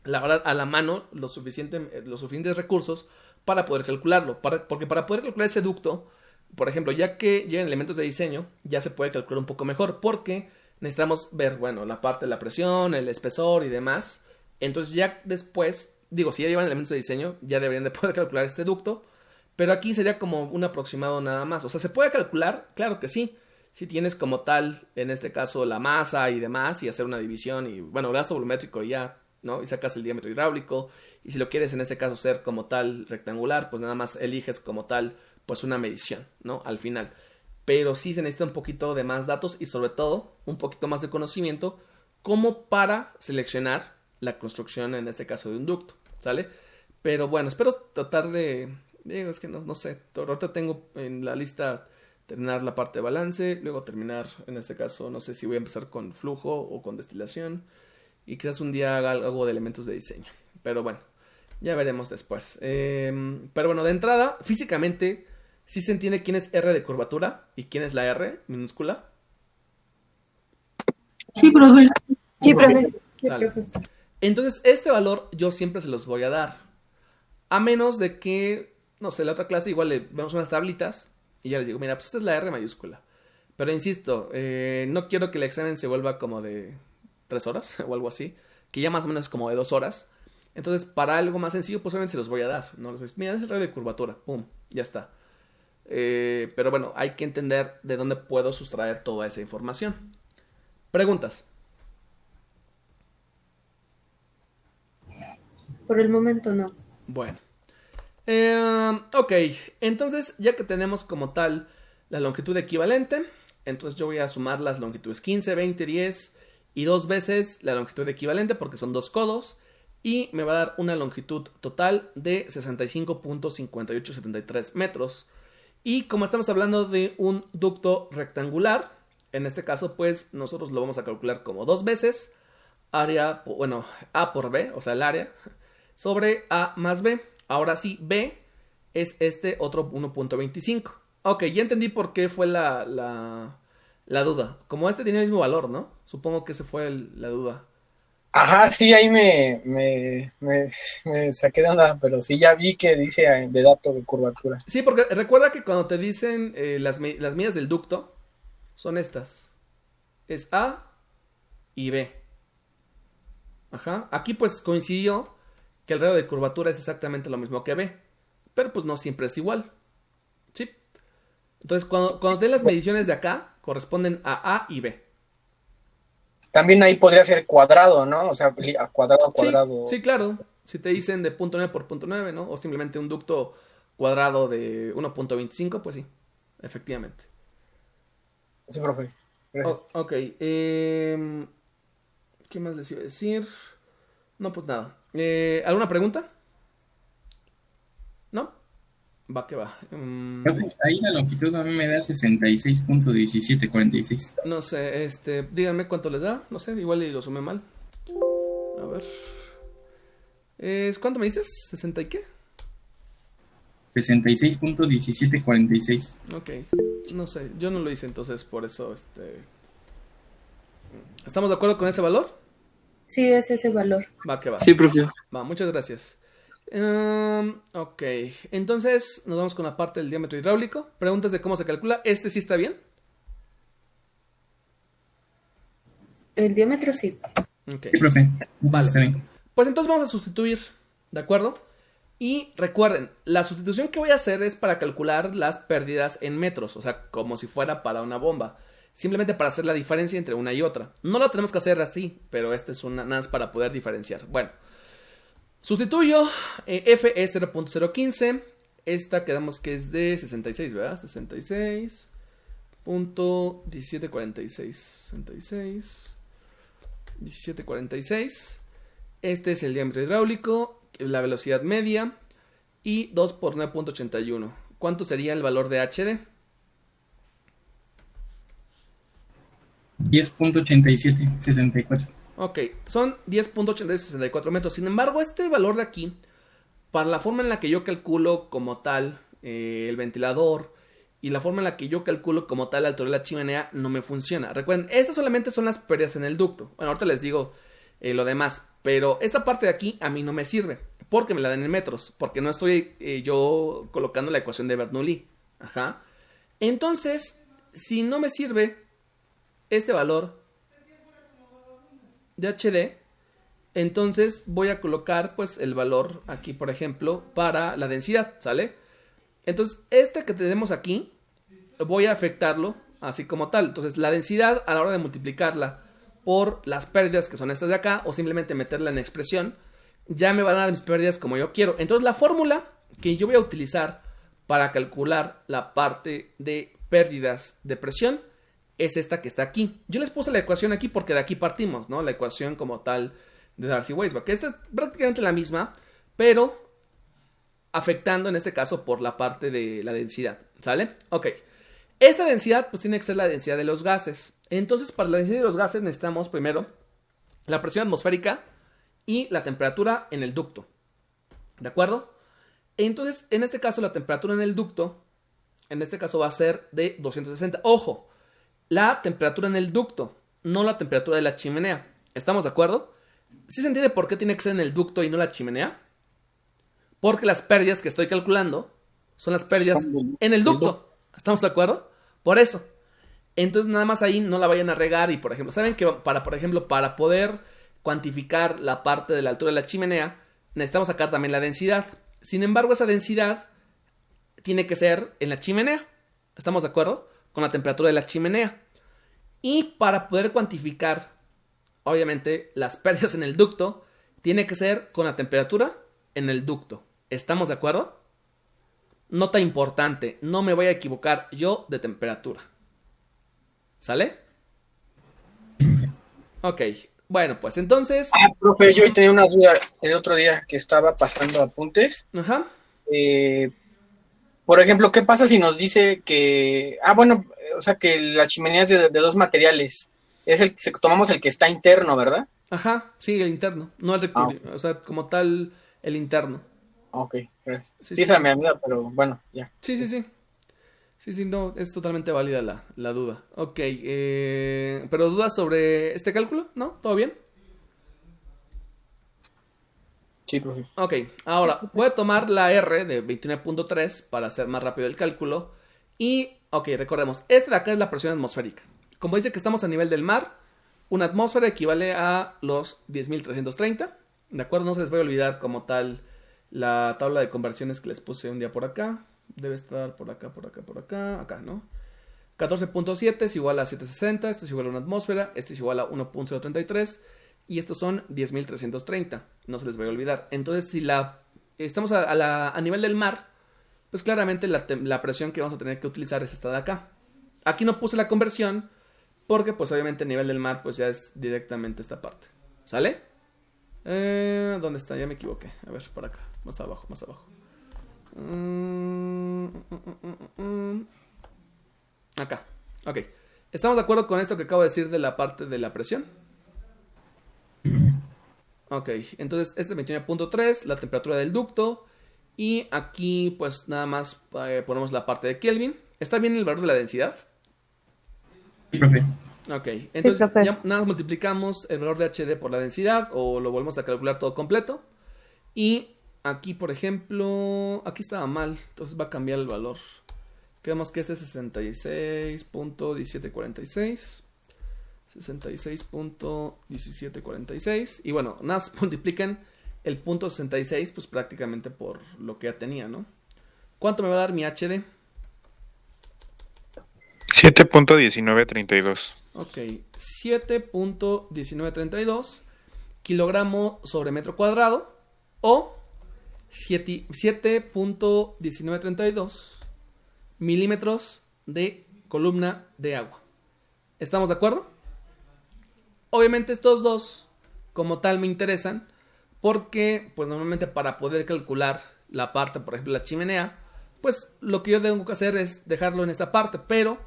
la verdad a la mano los suficientes recursos para poder calcularlo. Porque para poder calcular ese ducto, por ejemplo, ya que lleven elementos de diseño, ya se puede calcular un poco mejor. Porque necesitamos ver, bueno, la parte de la presión, el espesor y demás. Entonces ya después, digo, si ya llevan elementos de diseño, ya deberían de poder calcular este ducto. Pero aquí sería como un aproximado nada más. O sea, ¿se puede calcular? Claro que sí. Si tienes como tal, en este caso, la masa y demás, y hacer una división, y bueno, gasto volumétrico y ya, ¿no? Y sacas el diámetro hidráulico, y si lo quieres en este caso ser como tal rectangular, pues nada más eliges como tal, pues una medición, ¿no? Al final. Pero sí se necesita un poquito de más datos y sobre todo un poquito más de conocimiento como para seleccionar la construcción, en este caso, de un ducto, ¿sale? Pero bueno, espero tratar de... Digo, es que no sé, ahorita tengo en la lista... terminar la parte de balance, luego terminar, en este caso, no sé si voy a empezar con flujo o con destilación, y quizás un día haga algo de elementos de diseño, pero bueno, ya veremos después. Pero bueno, de entrada, físicamente, ¿sí se entiende quién es R de curvatura y quién es la R minúscula? Sí, profe. Sí, profe. Sale. Entonces, este valor yo siempre se los voy a dar, a menos de que, no sé, la otra clase igual le vemos unas tablitas, y ya les digo, mira, pues esta es la R mayúscula. Pero insisto, no quiero que el examen se vuelva como de 3 horas o algo así. Que ya más o menos es como de 2 horas. Entonces, para algo más sencillo, pues obviamente se los voy a dar. ¿No? Les voy a decir, mira, es el radio de curvatura. Pum, ya está. Pero bueno, hay que entender de dónde puedo sustraer toda esa información. ¿Preguntas? Por el momento no. Bueno. Ok, entonces ya que tenemos como tal la longitud equivalente, entonces yo voy a sumar las longitudes 15, 20, 10 y 2 veces la longitud equivalente porque son 2 codos y me va a dar una longitud total de 65.5873 metros. Y como estamos hablando de un ducto rectangular, en este caso pues nosotros lo vamos a calcular como 2 veces área, bueno, A por B, o sea el área, sobre A más B. Ahora sí, B es este otro 1.25. Ok, ya entendí por qué fue la duda. Como este tiene el mismo valor, ¿no? Supongo que esa fue la duda. Ajá, sí, ahí me saqué de onda, pero sí ya vi que dice de dato de curvatura. Sí, porque recuerda que cuando te dicen las medidas del ducto, son estas. Es A y B. Ajá. Aquí pues coincidió que el radio de curvatura es exactamente lo mismo que B. Pero pues no siempre es igual. ¿Sí? Entonces cuando te den las mediciones de acá, corresponden a A y B. También ahí podría ser cuadrado, ¿no? O sea, a cuadrado. Sí, claro. Si te dicen de punto 9 por punto 9, ¿no? O simplemente un ducto cuadrado de 1.25, pues sí, efectivamente. Sí, profe. Ok. ¿Qué más les iba a decir? No, pues nada. ¿Alguna pregunta? ¿No? Va que va. Ahí la longitud a mí me da 66.1746. No sé, díganme cuánto les da. No sé, igual y lo sumé mal. A ver. ¿Cuánto me dices? ¿60 y qué? 66.1746. Ok. No sé, yo no lo hice, entonces por eso, ¿Estamos de acuerdo con ese valor? Sí, es ese valor. Va que va. Sí, profe. Va, muchas gracias. Ok, entonces nos vamos con la parte del diámetro hidráulico. Preguntas de cómo se calcula. ¿Sí está bien? El diámetro sí. Ok. Sí, profe. Vale. Está bien. Pues entonces vamos a sustituir, ¿de acuerdo? Y recuerden, la sustitución que voy a hacer es para calcular las pérdidas en metros, o sea, como si fuera para una bomba. Simplemente para hacer la diferencia entre una y otra. No lo tenemos que hacer así, pero esta es una nada más para poder diferenciar. Bueno. Sustituyo, F es 0.015, esta quedamos que es de 66, ¿verdad? 66.1746, 1746, este es el diámetro hidráulico, la velocidad media y 2 por 9.81. ¿Cuánto sería el valor de HD? 10.8764. Ok, son 10.864 metros. Sin embargo, este valor de aquí, para la forma en la que yo calculo como tal el ventilador y la forma en la que yo calculo como tal la altura de la chimenea, no me funciona. Recuerden, estas solamente son las pérdidas en el ducto. Bueno, ahorita les digo lo demás, pero esta parte de aquí a mí no me sirve, porque me la dan en metros, porque no estoy yo colocando la ecuación de Bernoulli. Ajá. Entonces, si no me sirve este valor de HD, entonces voy a colocar pues el valor aquí, por ejemplo, para la densidad, ¿sale? Entonces que tenemos aquí voy a afectarlo así como tal. Entonces la densidad, a la hora de multiplicarla por las pérdidas, que son estas de acá, o simplemente meterla en expresión, ya me van a dar mis pérdidas como yo quiero. Entonces la fórmula que yo voy a utilizar para calcular la parte de pérdidas de presión es esta que está aquí. Yo les puse la ecuación aquí porque de aquí partimos, ¿no? La ecuación como tal de Darcy-Weisbach, que esta es prácticamente la misma, pero afectando en este caso por la parte de la densidad, ¿sale? Ok. Esta densidad pues tiene que ser la densidad de los gases. Entonces para la densidad de los gases necesitamos primero la presión atmosférica y la temperatura en el ducto, ¿de acuerdo? Entonces en este caso la temperatura en el ducto, en este caso va a ser de 260. Ojo, la temperatura en el ducto, no la temperatura de la chimenea. ¿Estamos de acuerdo? ¿Sí se entiende por qué tiene que ser en el ducto y no la chimenea? Porque las pérdidas que estoy calculando son las pérdidas en el ducto. ¿Estamos de acuerdo? Por eso. Entonces nada más ahí no la vayan a regar y por ejemplo, ¿saben que para poder cuantificar la parte de la altura de la chimenea necesitamos sacar también la densidad? Sin embargo, esa densidad tiene que ser en la chimenea. ¿Estamos de acuerdo? Con la temperatura de la chimenea. Y para poder cuantificar, obviamente, las pérdidas en el ducto, tiene que ser con la temperatura en el ducto. ¿Estamos de acuerdo? Nota importante, no me voy a equivocar yo de temperatura. ¿Sale? Ok, bueno, pues entonces... Profe, yo hoy tenía una duda el otro día que estaba pasando apuntes. Ajá. Por ejemplo, ¿qué pasa si nos dice que... o sea, que la chimenea es de dos materiales. Tomamos el que está interno, ¿verdad? Ajá, sí, el interno, no el recubierto, o sea, como tal, el interno. Ok, gracias. Sí, Sí, esa me amiga, pero bueno, ya. Sí, sí, sí. Sí, no, es totalmente válida la duda. Ok, ¿pero dudas sobre este cálculo? ¿No? ¿Todo bien? Sí, profe. Ok, ahora voy a tomar la R de 29.3 para hacer más rápido el cálculo. Y, ok, recordemos, esta de acá es la presión atmosférica. Como dice que estamos a nivel del mar, una atmósfera equivale a los 10.330. ¿De acuerdo? No se les voy a olvidar como tal la tabla de conversiones que les puse un día por acá. Debe estar por acá, acá, ¿no? 14.7 es igual a 760, este es igual a una atmósfera, este es igual a 1.033 y estos son 10.330, no se les voy a olvidar. Entonces, si estamos a nivel del mar, pues claramente la presión que vamos a tener que utilizar es esta de acá. Aquí no puse la conversión porque pues obviamente a nivel del mar pues ya es directamente esta parte. ¿Sale? ¿Dónde está? Ya me equivoqué. A ver, por acá, más abajo. Acá, ok. ¿Estamos de acuerdo con esto que acabo de decir de la parte de la presión? Ok, entonces este es 29.3, la temperatura del ducto. Y aquí pues nada más ponemos la parte de Kelvin. ¿Está bien el valor de la densidad? Sí, profe. Ok, entonces profe. ya nada más multiplicamos el valor de HD por la densidad o lo volvemos a calcular todo completo. Y aquí, por ejemplo, aquí estaba mal, entonces va a cambiar el valor. Quedamos que este es 66.1746. 66.1746. Y bueno, nada más multiplican el punto 66, pues prácticamente por lo que ya tenía, ¿no? ¿Cuánto me va a dar mi HD? 7.1932. Ok, 7.1932 kilogramo sobre metro cuadrado o 7.1932 milímetros de columna de agua. ¿Estamos de acuerdo? Obviamente estos dos como tal me interesan porque pues normalmente para poder calcular la parte, por ejemplo la chimenea, pues lo que yo tengo que hacer es dejarlo en esta parte, pero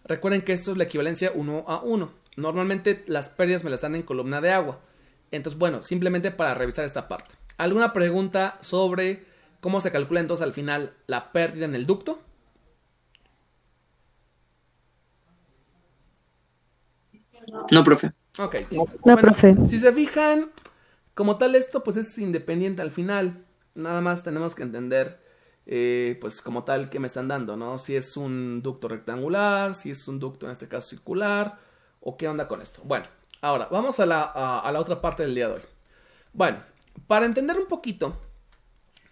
recuerden que esto es la equivalencia 1 a 1. Normalmente las pérdidas me las dan en columna de agua. Entonces, bueno, simplemente para revisar esta parte. ¿Alguna pregunta sobre cómo se calcula entonces al final la pérdida en el ducto? No, profe. Ok. No, Bueno, profe. si se fijan, como tal esto pues es independiente al final. Nada más tenemos que entender pues como tal que me están dando, ¿no? Si es un ducto rectangular, si es un ducto en este caso circular, o qué onda con esto. Bueno, ahora vamos a la otra parte del día de hoy. Bueno, para entender un poquito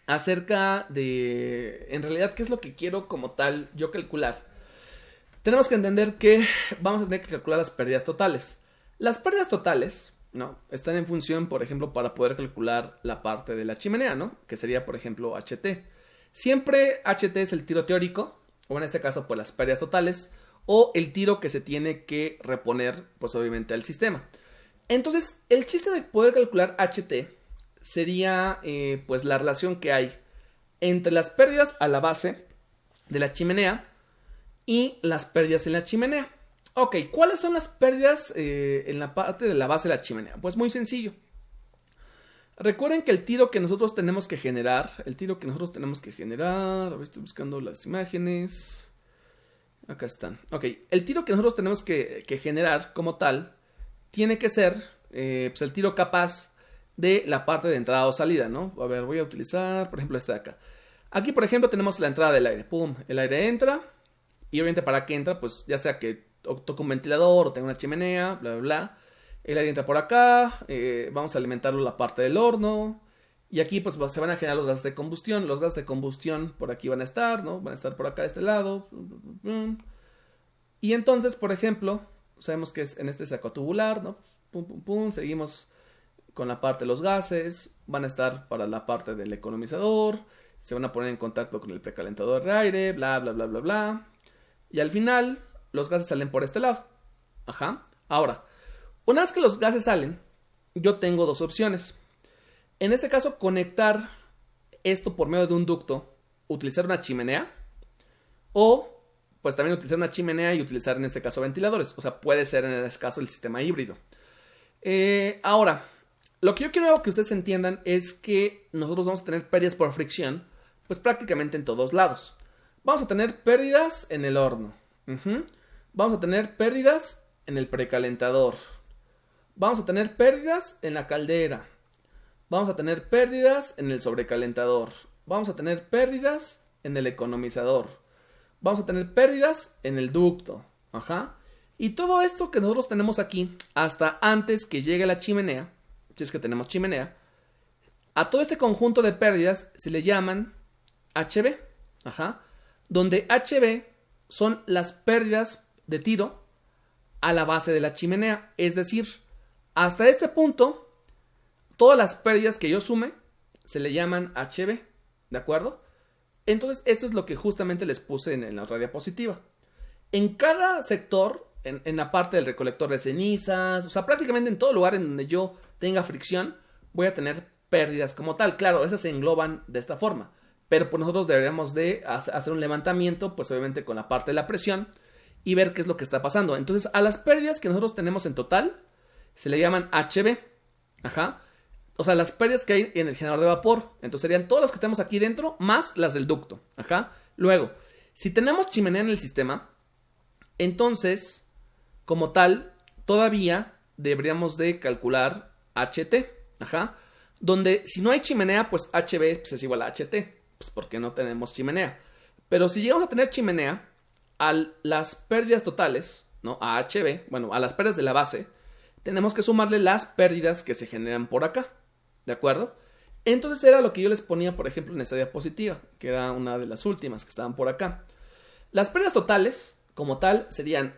acerca de, en realidad, qué es lo que quiero como tal yo calcular, tenemos que entender que vamos a tener que calcular las pérdidas totales. Las pérdidas totales, ¿no? Están en función, por ejemplo, para poder calcular la parte de la chimenea, ¿no? Que sería, por ejemplo, HT. Siempre HT es el tiro teórico, o en este caso, pues las pérdidas totales, o el tiro que se tiene que reponer, pues obviamente al sistema. Entonces, el chiste de poder calcular HT sería, pues la relación que hay entre las pérdidas a la base de la chimenea y las pérdidas en la chimenea. Ok, ¿cuáles son las pérdidas en la parte de la base de la chimenea? Pues muy sencillo. Recuerden que el tiro que nosotros tenemos que generar, a ver, estoy buscando las imágenes. Acá están. Ok, el tiro que nosotros tenemos que generar como tal, tiene que ser pues el tiro capaz de la parte de entrada o salida, ¿no? A ver, voy a utilizar, por ejemplo, este de acá. Aquí, por ejemplo, tenemos la entrada del aire. Pum, el aire entra. Y obviamente para que entra, pues ya sea que toque un ventilador o tenga una chimenea, bla, bla, bla. El aire entra por acá, vamos a alimentarlo la parte del horno, Y aquí pues se van a generar los gases de combustión. Los gases de combustión por aquí van a estar, ¿no? Van a estar por acá de este lado. Y entonces, por ejemplo, sabemos que en este saco tubular, ¿no? Pum, pum, pum. Seguimos con la parte de los gases. Van a estar para la parte del economizador. Se van a poner en contacto con el precalentador de aire. Bla, bla, bla, bla, bla. Y al final, los gases salen por este lado. Ajá. Ahora, una vez que los gases salen, yo tengo dos opciones. En este caso, conectar esto por medio de un ducto, utilizar una chimenea, o pues también utilizar una chimenea y utilizar en este caso ventiladores. O sea, puede ser en este caso el sistema híbrido. Ahora, lo que yo quiero que ustedes entiendan es que nosotros vamos a tener pérdidas por fricción, pues prácticamente en todos lados. Vamos a tener pérdidas en el horno. Vamos a tener pérdidas en el precalentador. Vamos a tener pérdidas en la caldera. Vamos a tener pérdidas en el sobrecalentador. Vamos a tener pérdidas en el economizador. Vamos a tener pérdidas en el ducto. Ajá. Y todo esto que nosotros tenemos aquí, hasta antes que llegue la chimenea, si es que tenemos chimenea, a todo este conjunto de pérdidas se le llaman HV. Ajá. Donde HV son las pérdidas de tiro a la base de la chimenea. Es decir, hasta este punto, todas las pérdidas que yo sume se le llaman HV, ¿de acuerdo? Entonces, esto es lo que justamente les puse en la otra diapositiva. En cada sector, en la parte del recolector de cenizas, o sea, prácticamente en todo lugar en donde yo tenga fricción, voy a tener pérdidas como tal. Claro, esas se engloban de esta forma, pero pues nosotros deberíamos de hacer un levantamiento, pues obviamente con la parte de la presión y ver qué es lo que está pasando. Entonces, a las pérdidas que nosotros tenemos en total se le llaman HV. Ajá. O sea, las pérdidas que hay en el generador de vapor. Entonces serían todas las que tenemos aquí dentro más las del ducto. Ajá. Luego, si tenemos chimenea en el sistema, entonces, como tal, todavía deberíamos de calcular HT. Ajá. Donde si no hay chimenea, pues HV pues, es igual a HT. Pues porque no tenemos chimenea. Pero si llegamos a tener chimenea, a las pérdidas totales, ¿no? A HV, bueno, a las pérdidas de la base, tenemos que sumarle las pérdidas que se generan por acá. ¿De acuerdo? Entonces era lo que yo les ponía, por ejemplo, en esta diapositiva, que era una de las últimas que estaban por acá. Las pérdidas totales, como tal, serían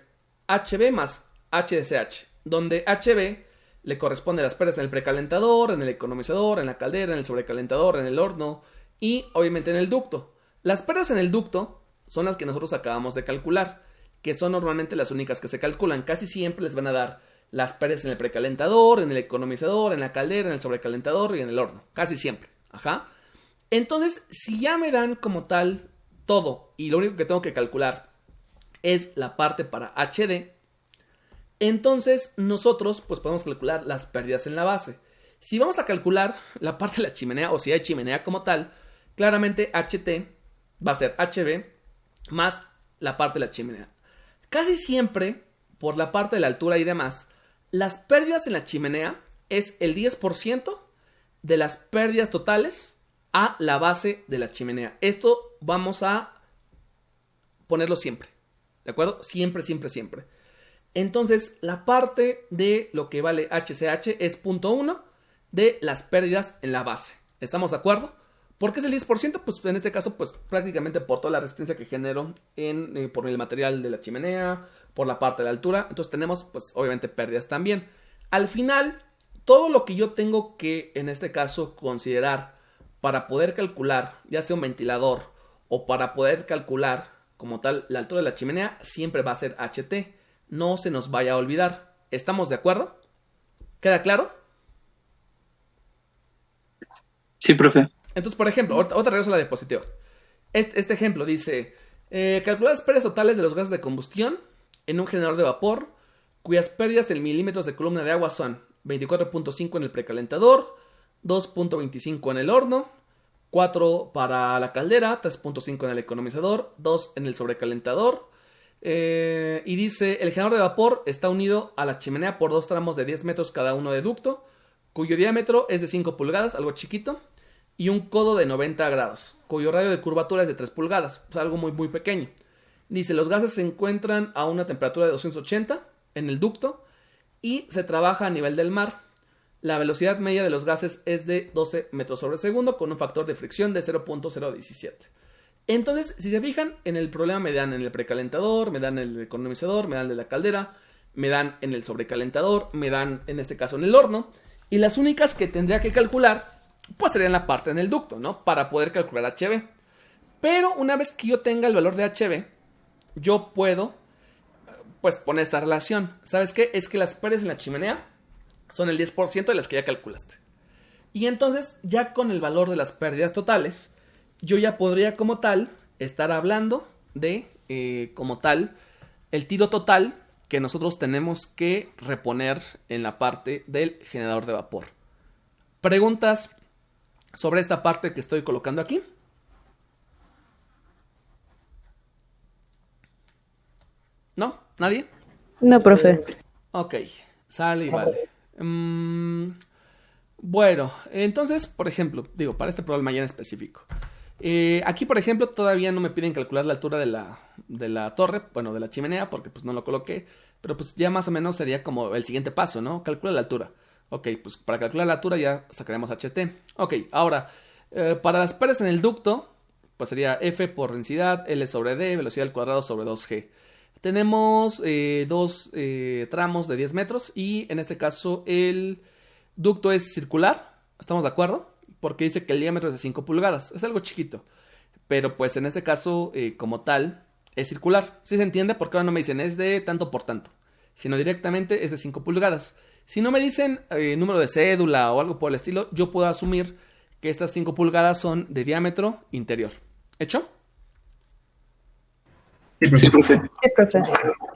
HV más HDCH, donde HV le corresponde a las pérdidas en el precalentador, en el economizador, en la caldera, en el sobrecalentador, en el horno y obviamente en el ducto. Las pérdidas en el ducto son las que nosotros acabamos de calcular, que son normalmente las únicas que se calculan. Casi siempre les van a dar las pérdidas en el precalentador, en el economizador, en la caldera, en el sobrecalentador y en el horno. Casi siempre. Ajá. Entonces, si ya me dan como tal todo y lo único que tengo que calcular es la parte para HD, entonces nosotros pues podemos calcular las pérdidas en la base. Si vamos a calcular la parte de la chimenea o si hay chimenea como tal, claramente HT va a ser HV más la parte de la chimenea. Casi siempre, por la parte de la altura y demás, las pérdidas en la chimenea es el 10% de las pérdidas totales a la base de la chimenea. Esto vamos a ponerlo siempre, ¿de acuerdo? Siempre, siempre, siempre. Entonces, la parte de lo que vale HCH es 0.1 de las pérdidas en la base. ¿Estamos de acuerdo? ¿Por qué es el 10%? Pues en este caso, pues prácticamente por toda la resistencia que genero por el material de la chimenea, por la parte de la altura. Entonces tenemos, pues obviamente, pérdidas también. Al final, todo lo que yo tengo que, en este caso, considerar para poder calcular, ya sea un ventilador o para poder calcular como tal la altura de la chimenea, siempre va a ser HT. No se nos vaya a olvidar. ¿Estamos de acuerdo? ¿Queda claro? Sí, profe. Entonces, por ejemplo, otra regreso a la diapositiva. Este ejemplo dice, calcular las pérdidas totales de los gases de combustión en un generador de vapor, cuyas pérdidas en milímetros de columna de agua son 24.5 en el precalentador, 2.25 en el horno, 4 para la caldera, 3.5 en el economizador, 2 en el sobrecalentador. Y dice, el generador de vapor está unido a la chimenea por dos tramos de 10 metros cada uno de ducto, cuyo diámetro es de 5 pulgadas, algo chiquito, y un codo de 90 grados, cuyo radio de curvatura es de 3 pulgadas, o sea, algo muy, muy pequeño. Dice, los gases se encuentran a una temperatura de 280 en el ducto y se trabaja a nivel del mar. La velocidad media de los gases es de 12 metros sobre segundo con un factor de fricción de 0.017. Entonces, si se fijan, en el problema me dan en el precalentador, me dan en el economizador, me dan de la caldera, me dan en el sobrecalentador, me dan en este caso en el horno. Y las únicas que tendría que calcular, pues serían la parte en el ducto, ¿no? Para poder calcular HV. Pero una vez que yo tenga el valor de HV, yo puedo, pues, poner esta relación. ¿Sabes qué? Es que las pérdidas en la chimenea son el 10% de las que ya calculaste. Y entonces, ya con el valor de las pérdidas totales, yo ya podría como tal estar hablando de, como tal, el tiro total que nosotros tenemos que reponer en la parte del generador de vapor. ¿Preguntas sobre esta parte que estoy colocando aquí? ¿No? ¿Nadie? No, profe. Ok, sale y vale. Bueno, entonces, por ejemplo, digo, para este problema ya en específico. Aquí, por ejemplo, todavía no me piden calcular la altura de la torre, bueno, de la chimenea, porque pues no lo coloqué. Pero pues ya más o menos sería como el siguiente paso, ¿no? Calcula la altura. Ok, pues para calcular la altura ya sacaremos HT. Ok, ahora, para las pérdidas en el ducto, pues sería F por densidad, L sobre D, velocidad al cuadrado sobre 2G. Tenemos dos tramos de 10 metros y en este caso el ducto es circular. ¿Estamos de acuerdo? Porque dice que el diámetro es de 5 pulgadas. Es algo chiquito. Pero pues en este caso, como tal, es circular. ¿Sí se entiende? Porque ahora no me dicen es de tanto por tanto, sino directamente es de 5 pulgadas. Si no me dicen número de cédula o algo por el estilo, yo puedo asumir que estas 5 pulgadas son de diámetro interior. ¿Hecho? Sí, profe. Sí, profe.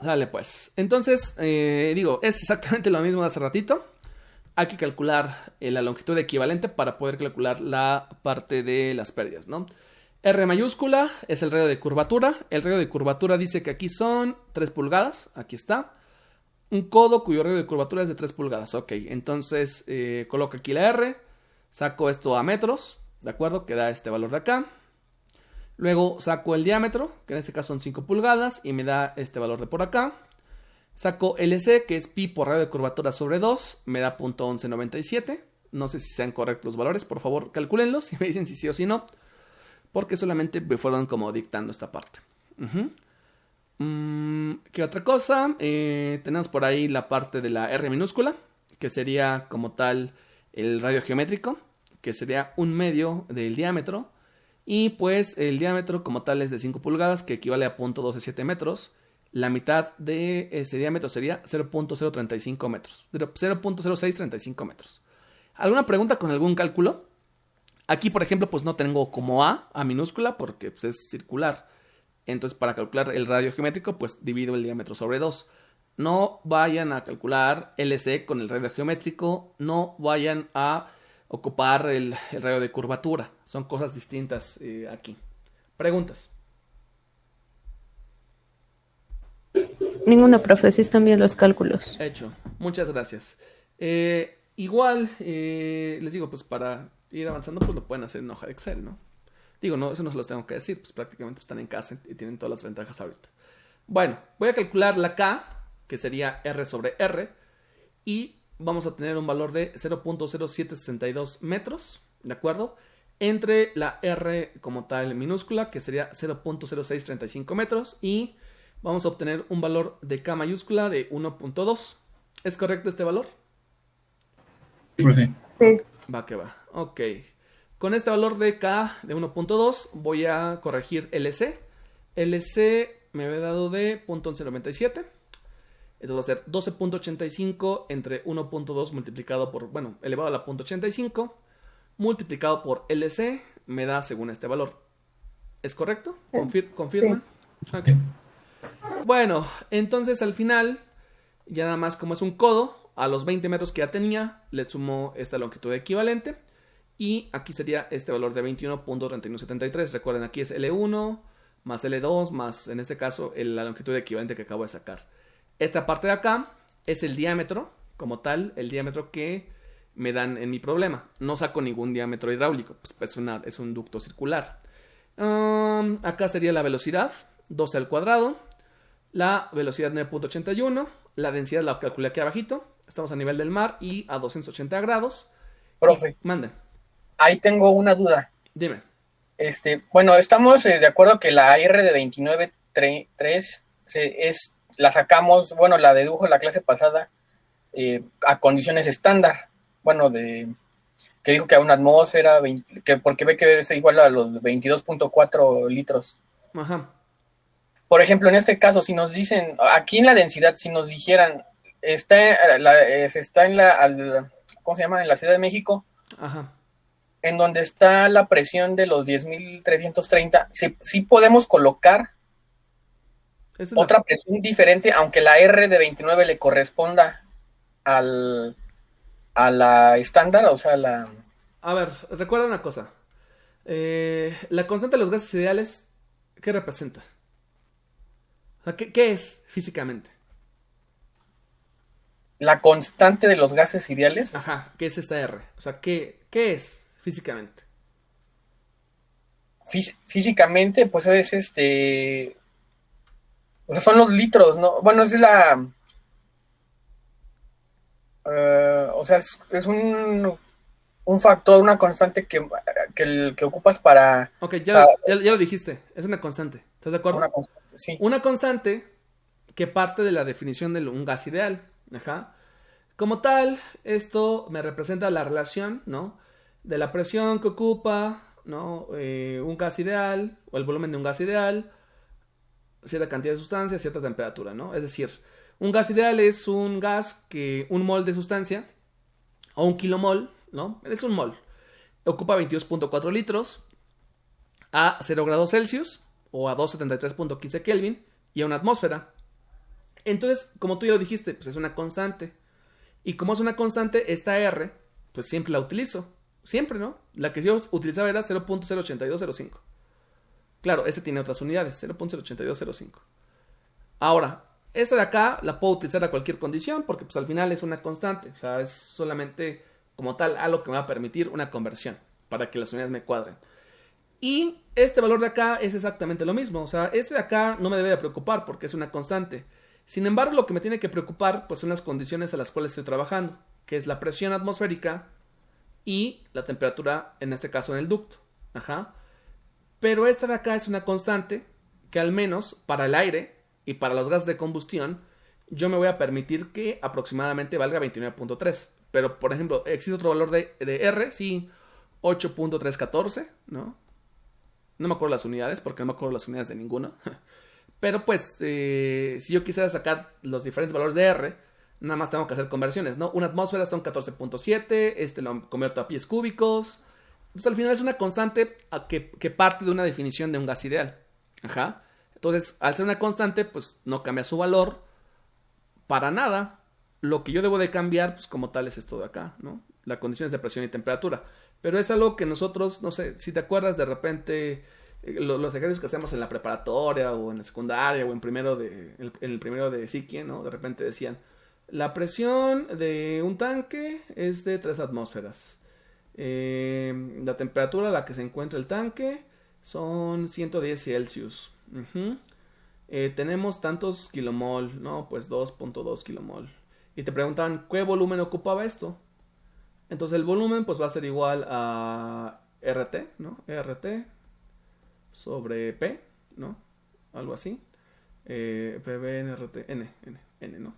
Sale pues. Entonces, digo, es exactamente lo mismo de hace ratito. Hay que calcular la longitud equivalente para poder calcular la parte de las pérdidas, ¿no? R mayúscula es el radio de curvatura. El radio de curvatura dice que aquí son 3 pulgadas. Aquí está. Un codo cuyo radio de curvatura es de 3 pulgadas. Ok, entonces coloco aquí la R. Saco esto a metros. ¿De acuerdo? Que da este valor de acá. Luego saco el diámetro, que en este caso son 5 pulgadas. Y me da este valor de por acá. Saco LC, que es pi por radio de curvatura sobre 2. Me da .1197. No sé si sean correctos los valores. Por favor, calcúlenlos y me dicen si sí o si no. Porque solamente me fueron como dictando esta parte. ¿Qué otra cosa? Tenemos por ahí la parte de la R minúscula, que sería como tal el radio geométrico, que sería 1/2 del diámetro. Y pues el diámetro como tal es de 5 pulgadas, que equivale a .127 metros. La mitad de ese diámetro sería 0.035 metros. 0.0635 metros. ¿Alguna pregunta con algún cálculo? Aquí, por ejemplo, pues no tengo como A minúscula porque pues, es circular. Entonces, para calcular el radio geométrico, pues divido el diámetro sobre 2. No vayan a calcular LC con el radio geométrico. No vayan a ocupar el radio de curvatura. Son cosas distintas aquí. ¿Preguntas? Ninguno, profe, sí están bien los cálculos. Hecho. Muchas gracias. Igual, les digo, pues para ir avanzando, pues lo pueden hacer en hoja de Excel, ¿no? Digo, no, eso no se los tengo que decir, pues prácticamente están en casa y tienen todas las ventajas ahorita. Bueno, voy a calcular la K, que sería R sobre R, y vamos a tener un valor de 0.0762 metros, ¿de acuerdo? Entre la R como tal minúscula, que sería 0.0635 metros, y vamos a obtener un valor de K mayúscula de 1.2. ¿Es correcto este valor? Sí, profe. Sí. Va que va. Ok. Con este valor de K de 1.2 voy a corregir LC. LC me había dado de .1197. Entonces va a ser 12.85 entre 1.2 multiplicado por, bueno, elevado a la .85 multiplicado por LC me da según este valor. ¿Es correcto? ¿Confirman? Sí. Ok. Bueno, entonces al final, ya nada más como es un codo, a los 20 metros que ya tenía, le sumo esta longitud equivalente. Y aquí sería este valor de 21.3173. Recuerden, aquí es L1 más L2 más, en este caso, la longitud equivalente que acabo de sacar. Esta parte de acá es el diámetro, como tal, el diámetro que me dan en mi problema. No saco ningún diámetro hidráulico, pues es un ducto circular. Acá sería la velocidad, 12 al cuadrado. La velocidad 9.81. La densidad la calculé aquí abajito. Estamos a nivel del mar y a 280 grados. Profe, Manden, ahí tengo una duda. dime. Bueno, estamos de acuerdo que la R de 29.3 la sacamos, bueno, la dedujo la clase pasada a condiciones estándar. Bueno, que dijo que a una atmósfera, porque ve que es igual a los 22.4 litros. Ajá. Por ejemplo, en este caso, si nos dicen, aquí en la densidad, si nos dijeran, está en ¿cómo se llama? En la Ciudad de México, Ajá. en donde está la presión de los 10.330, sí podemos colocar Esta es otra presión diferente, aunque la R de 29 le corresponda a la estándar, o sea, A ver, recuerda una cosa. La constante de los gases ideales, ¿qué representa? O sea, ¿qué es físicamente? la constante de los gases ideales. Ajá, ¿qué es esta R? O sea, ¿qué es físicamente? Físicamente, pues es o sea, son los litros, ¿no? Bueno, es o sea, es un factor, una constante que ocupas para... Ok, o sea, ya lo dijiste, es una constante. ¿Estás de acuerdo? una constante, sí. Una constante que parte de la definición de un gas ideal. Ajá. Como tal, esto me representa la relación, ¿no? De la presión que ocupa, ¿no? Un gas ideal, o el volumen de un gas ideal, cierta cantidad de sustancia, cierta temperatura, ¿no? Es decir, un gas ideal es un gas un mol de sustancia, o un kilomol, ¿no? Es un mol. Ocupa 22.4 litros a 0 grados Celsius, o a 273.15 Kelvin, y a una atmósfera. Entonces, como tú ya lo dijiste, pues es una constante. Y como es una constante, esta R, pues siempre la utilizo. Siempre, ¿no? La que yo utilizaba era 0.08205. Claro, este tiene otras unidades, 0.08205. Ahora, esta de acá la puedo utilizar a cualquier condición porque pues al final es una constante. O sea, es solamente como tal algo que me va a permitir una conversión para que las unidades me cuadren. Y este valor de acá es exactamente lo mismo. O sea, este de acá no me debe de preocupar porque es una constante. Sin embargo, lo que me tiene que preocupar pues son las condiciones a las cuales estoy trabajando, que es la presión atmosférica y la temperatura, en este caso en el ducto. Ajá. Pero esta de acá es una constante que al menos para el aire y para los gases de combustión yo me voy a permitir que aproximadamente valga 29.3. Pero, por ejemplo, existe otro valor de R, sí, 8.314, ¿no? No me acuerdo las unidades porque no me acuerdo las unidades de ninguno. Pero pues, si yo quisiera sacar los diferentes valores de R, nada más tengo que hacer conversiones, ¿no? Una atmósfera son 14.7, lo convierto a pies cúbicos. Entonces al final es una constante que parte de una definición de un gas ideal. Ajá. Entonces, al ser una constante, pues no cambia su valor para nada. Lo que yo debo de cambiar, pues como tal es esto de acá, ¿no? Las condiciones de presión y temperatura. Pero es algo que nosotros, no sé, si te acuerdas de repente los ejercicios que hacemos en la preparatoria o en la secundaria o en el primero de psique, ¿no? De repente decían, la presión de un tanque es de 3 atmósferas. La temperatura a la que se encuentra el tanque son 110 Celsius. Tenemos tantos kilomol, ¿no? Pues 2.2 kilomol. Y te preguntaban, ¿qué volumen ocupaba esto? Entonces el volumen pues va a ser igual a RT, ¿no? RT sobre P, ¿no? Algo así. PB, NRT, N, ¿no?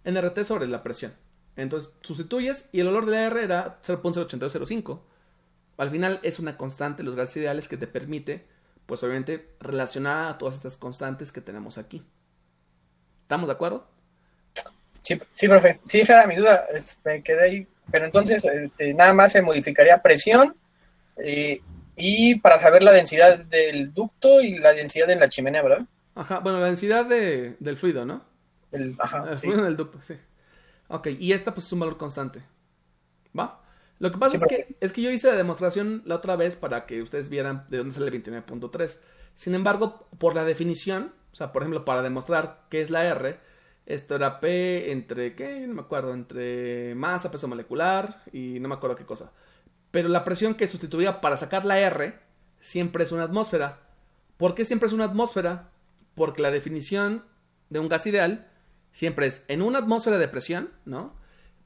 NRT sobre la presión. Entonces sustituyes y el valor de la R era 0.08205. Al final es una constante, los gases ideales, que te permite, pues obviamente, relacionar a todas estas constantes que tenemos aquí. ¿Estamos de acuerdo? Sí, profe. Sí, esa era mi duda. Me quedé ahí. Pero entonces nada más se modificaría presión y para saber la densidad del ducto y la densidad de la chimenea, ¿verdad? Ajá, bueno, la densidad del fluido, ¿no? El fluido del ducto, sí. Ok, y esta pues es un valor constante. ¿Va? Lo que pasa es que yo hice la demostración la otra vez para que ustedes vieran de dónde sale el 29.3. Sin embargo, por la definición, o sea, por ejemplo, para demostrar qué es la R, esto era P entre, ¿qué? No me acuerdo, entre masa, peso molecular y no me acuerdo qué cosa. Pero la presión que sustituía para sacar la R siempre es una atmósfera. ¿Por qué siempre es una atmósfera? Porque la definición de un gas ideal siempre es en una atmósfera de presión, ¿no?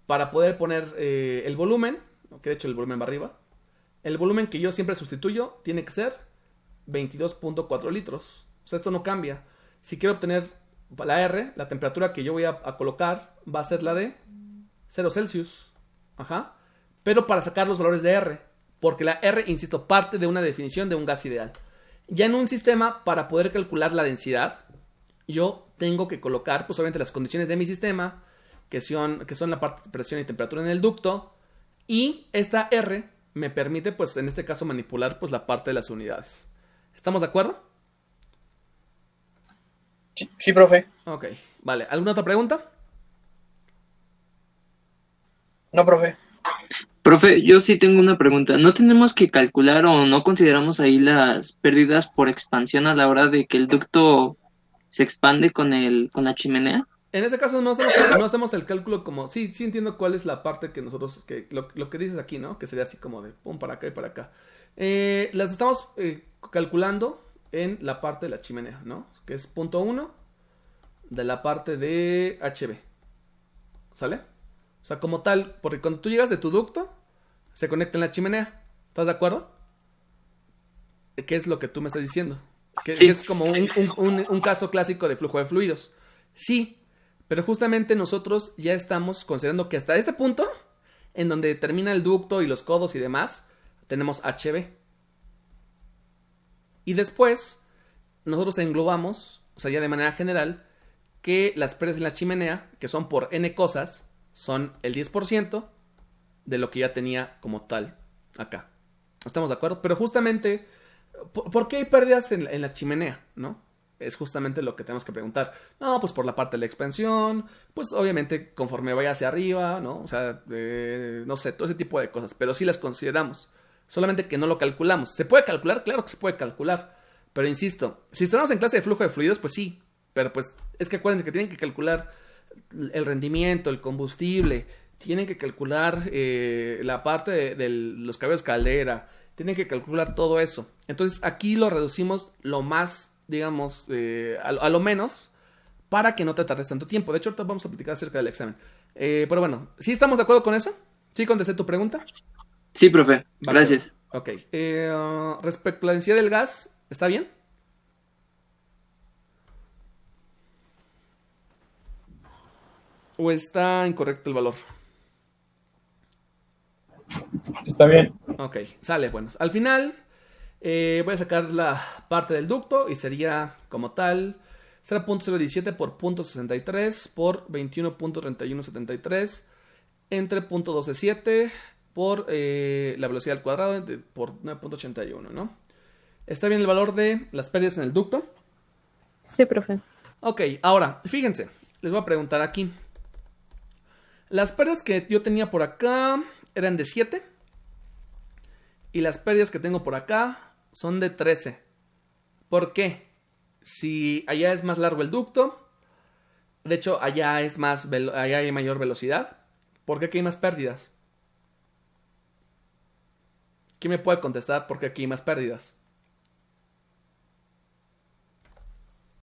Para poder poner el volumen, que de hecho el volumen va arriba. El volumen que yo siempre sustituyo tiene que ser 22.4 litros. O sea, esto no cambia. Si quiero obtener la R, la temperatura que yo voy a colocar va a ser la de 0 Celsius. Ajá. Pero para sacar los valores de R. Porque la R, insisto, parte de una definición de un gas ideal. Ya en un sistema, para poder calcular la densidad, yo tengo que colocar, pues obviamente, las condiciones de mi sistema, que son la parte de presión y temperatura en el ducto. Y esta R me permite, pues en este caso, manipular pues la parte de las unidades. ¿Estamos de acuerdo? Sí, profe. Ok, vale. ¿Alguna otra pregunta? No, profe. Profe, yo sí tengo una pregunta. ¿No tenemos que calcular o no consideramos ahí las pérdidas por expansión a la hora de que el ducto se expande con la chimenea? En ese caso no hacemos el cálculo como... Sí entiendo cuál es la parte que nosotros... Lo que dices aquí, ¿no? Que sería así como de pum para acá y para acá. Las estamos calculando en la parte de la chimenea, ¿no? Que es punto 1 de la parte de HB. ¿Sale? O sea, como tal, porque cuando tú llegas de tu ducto, se conecta en la chimenea. ¿Estás de acuerdo? ¿Qué es lo que tú me estás diciendo? Que Sí. es como un caso clásico de flujo de fluidos. Sí, pero justamente nosotros ya estamos considerando que hasta este punto, en donde termina el ducto y los codos y demás, tenemos HB. Y después, nosotros englobamos, o sea, ya de manera general, que las pérdidas en la chimenea, que son por N cosas, son el 10% de lo que ya tenía como tal acá. ¿Estamos de acuerdo? Pero justamente, ¿por qué hay pérdidas en la chimenea? ¿No? Es justamente lo que tenemos que preguntar. No, pues por la parte de la expansión, pues obviamente conforme vaya hacia arriba, ¿no? O sea, no sé, todo ese tipo de cosas, pero sí las consideramos. Solamente que no lo calculamos. ¿Se puede calcular? Claro que se puede calcular. Pero insisto, si estamos en clase de flujo de fluidos, pues sí. Pero pues es que acuérdense que tienen que calcular el rendimiento, el combustible, tienen que calcular la parte de los cabellos caldera, tienen que calcular todo eso. Entonces aquí lo reducimos lo más, digamos, a lo menos, para que no te tardes tanto tiempo. De hecho, ahorita vamos a platicar acerca del examen. Pero bueno, ¿sí estamos de acuerdo con eso? ¿Sí contesté tu pregunta? Sí, profe. Gracias. Ok. Respecto a la densidad del gas, ¿está bien? ¿O está incorrecto el valor? Está bien. Ok, sale, bueno. Al final voy a sacar la parte del ducto y sería como tal 0.017 por 0.63 por 21.3173 entre 0.127 por la velocidad al cuadrado por 9.81, ¿no? ¿Está bien el valor de las pérdidas en el ducto? Sí, profe. Ok, ahora, fíjense, les voy a preguntar aquí. Las pérdidas que yo tenía por acá eran de 7. Y las pérdidas que tengo por acá son de 13. ¿Por qué? Si allá es más largo el ducto, de hecho allá hay mayor velocidad, ¿por qué aquí hay más pérdidas? ¿Quién me puede contestar por qué aquí hay más pérdidas?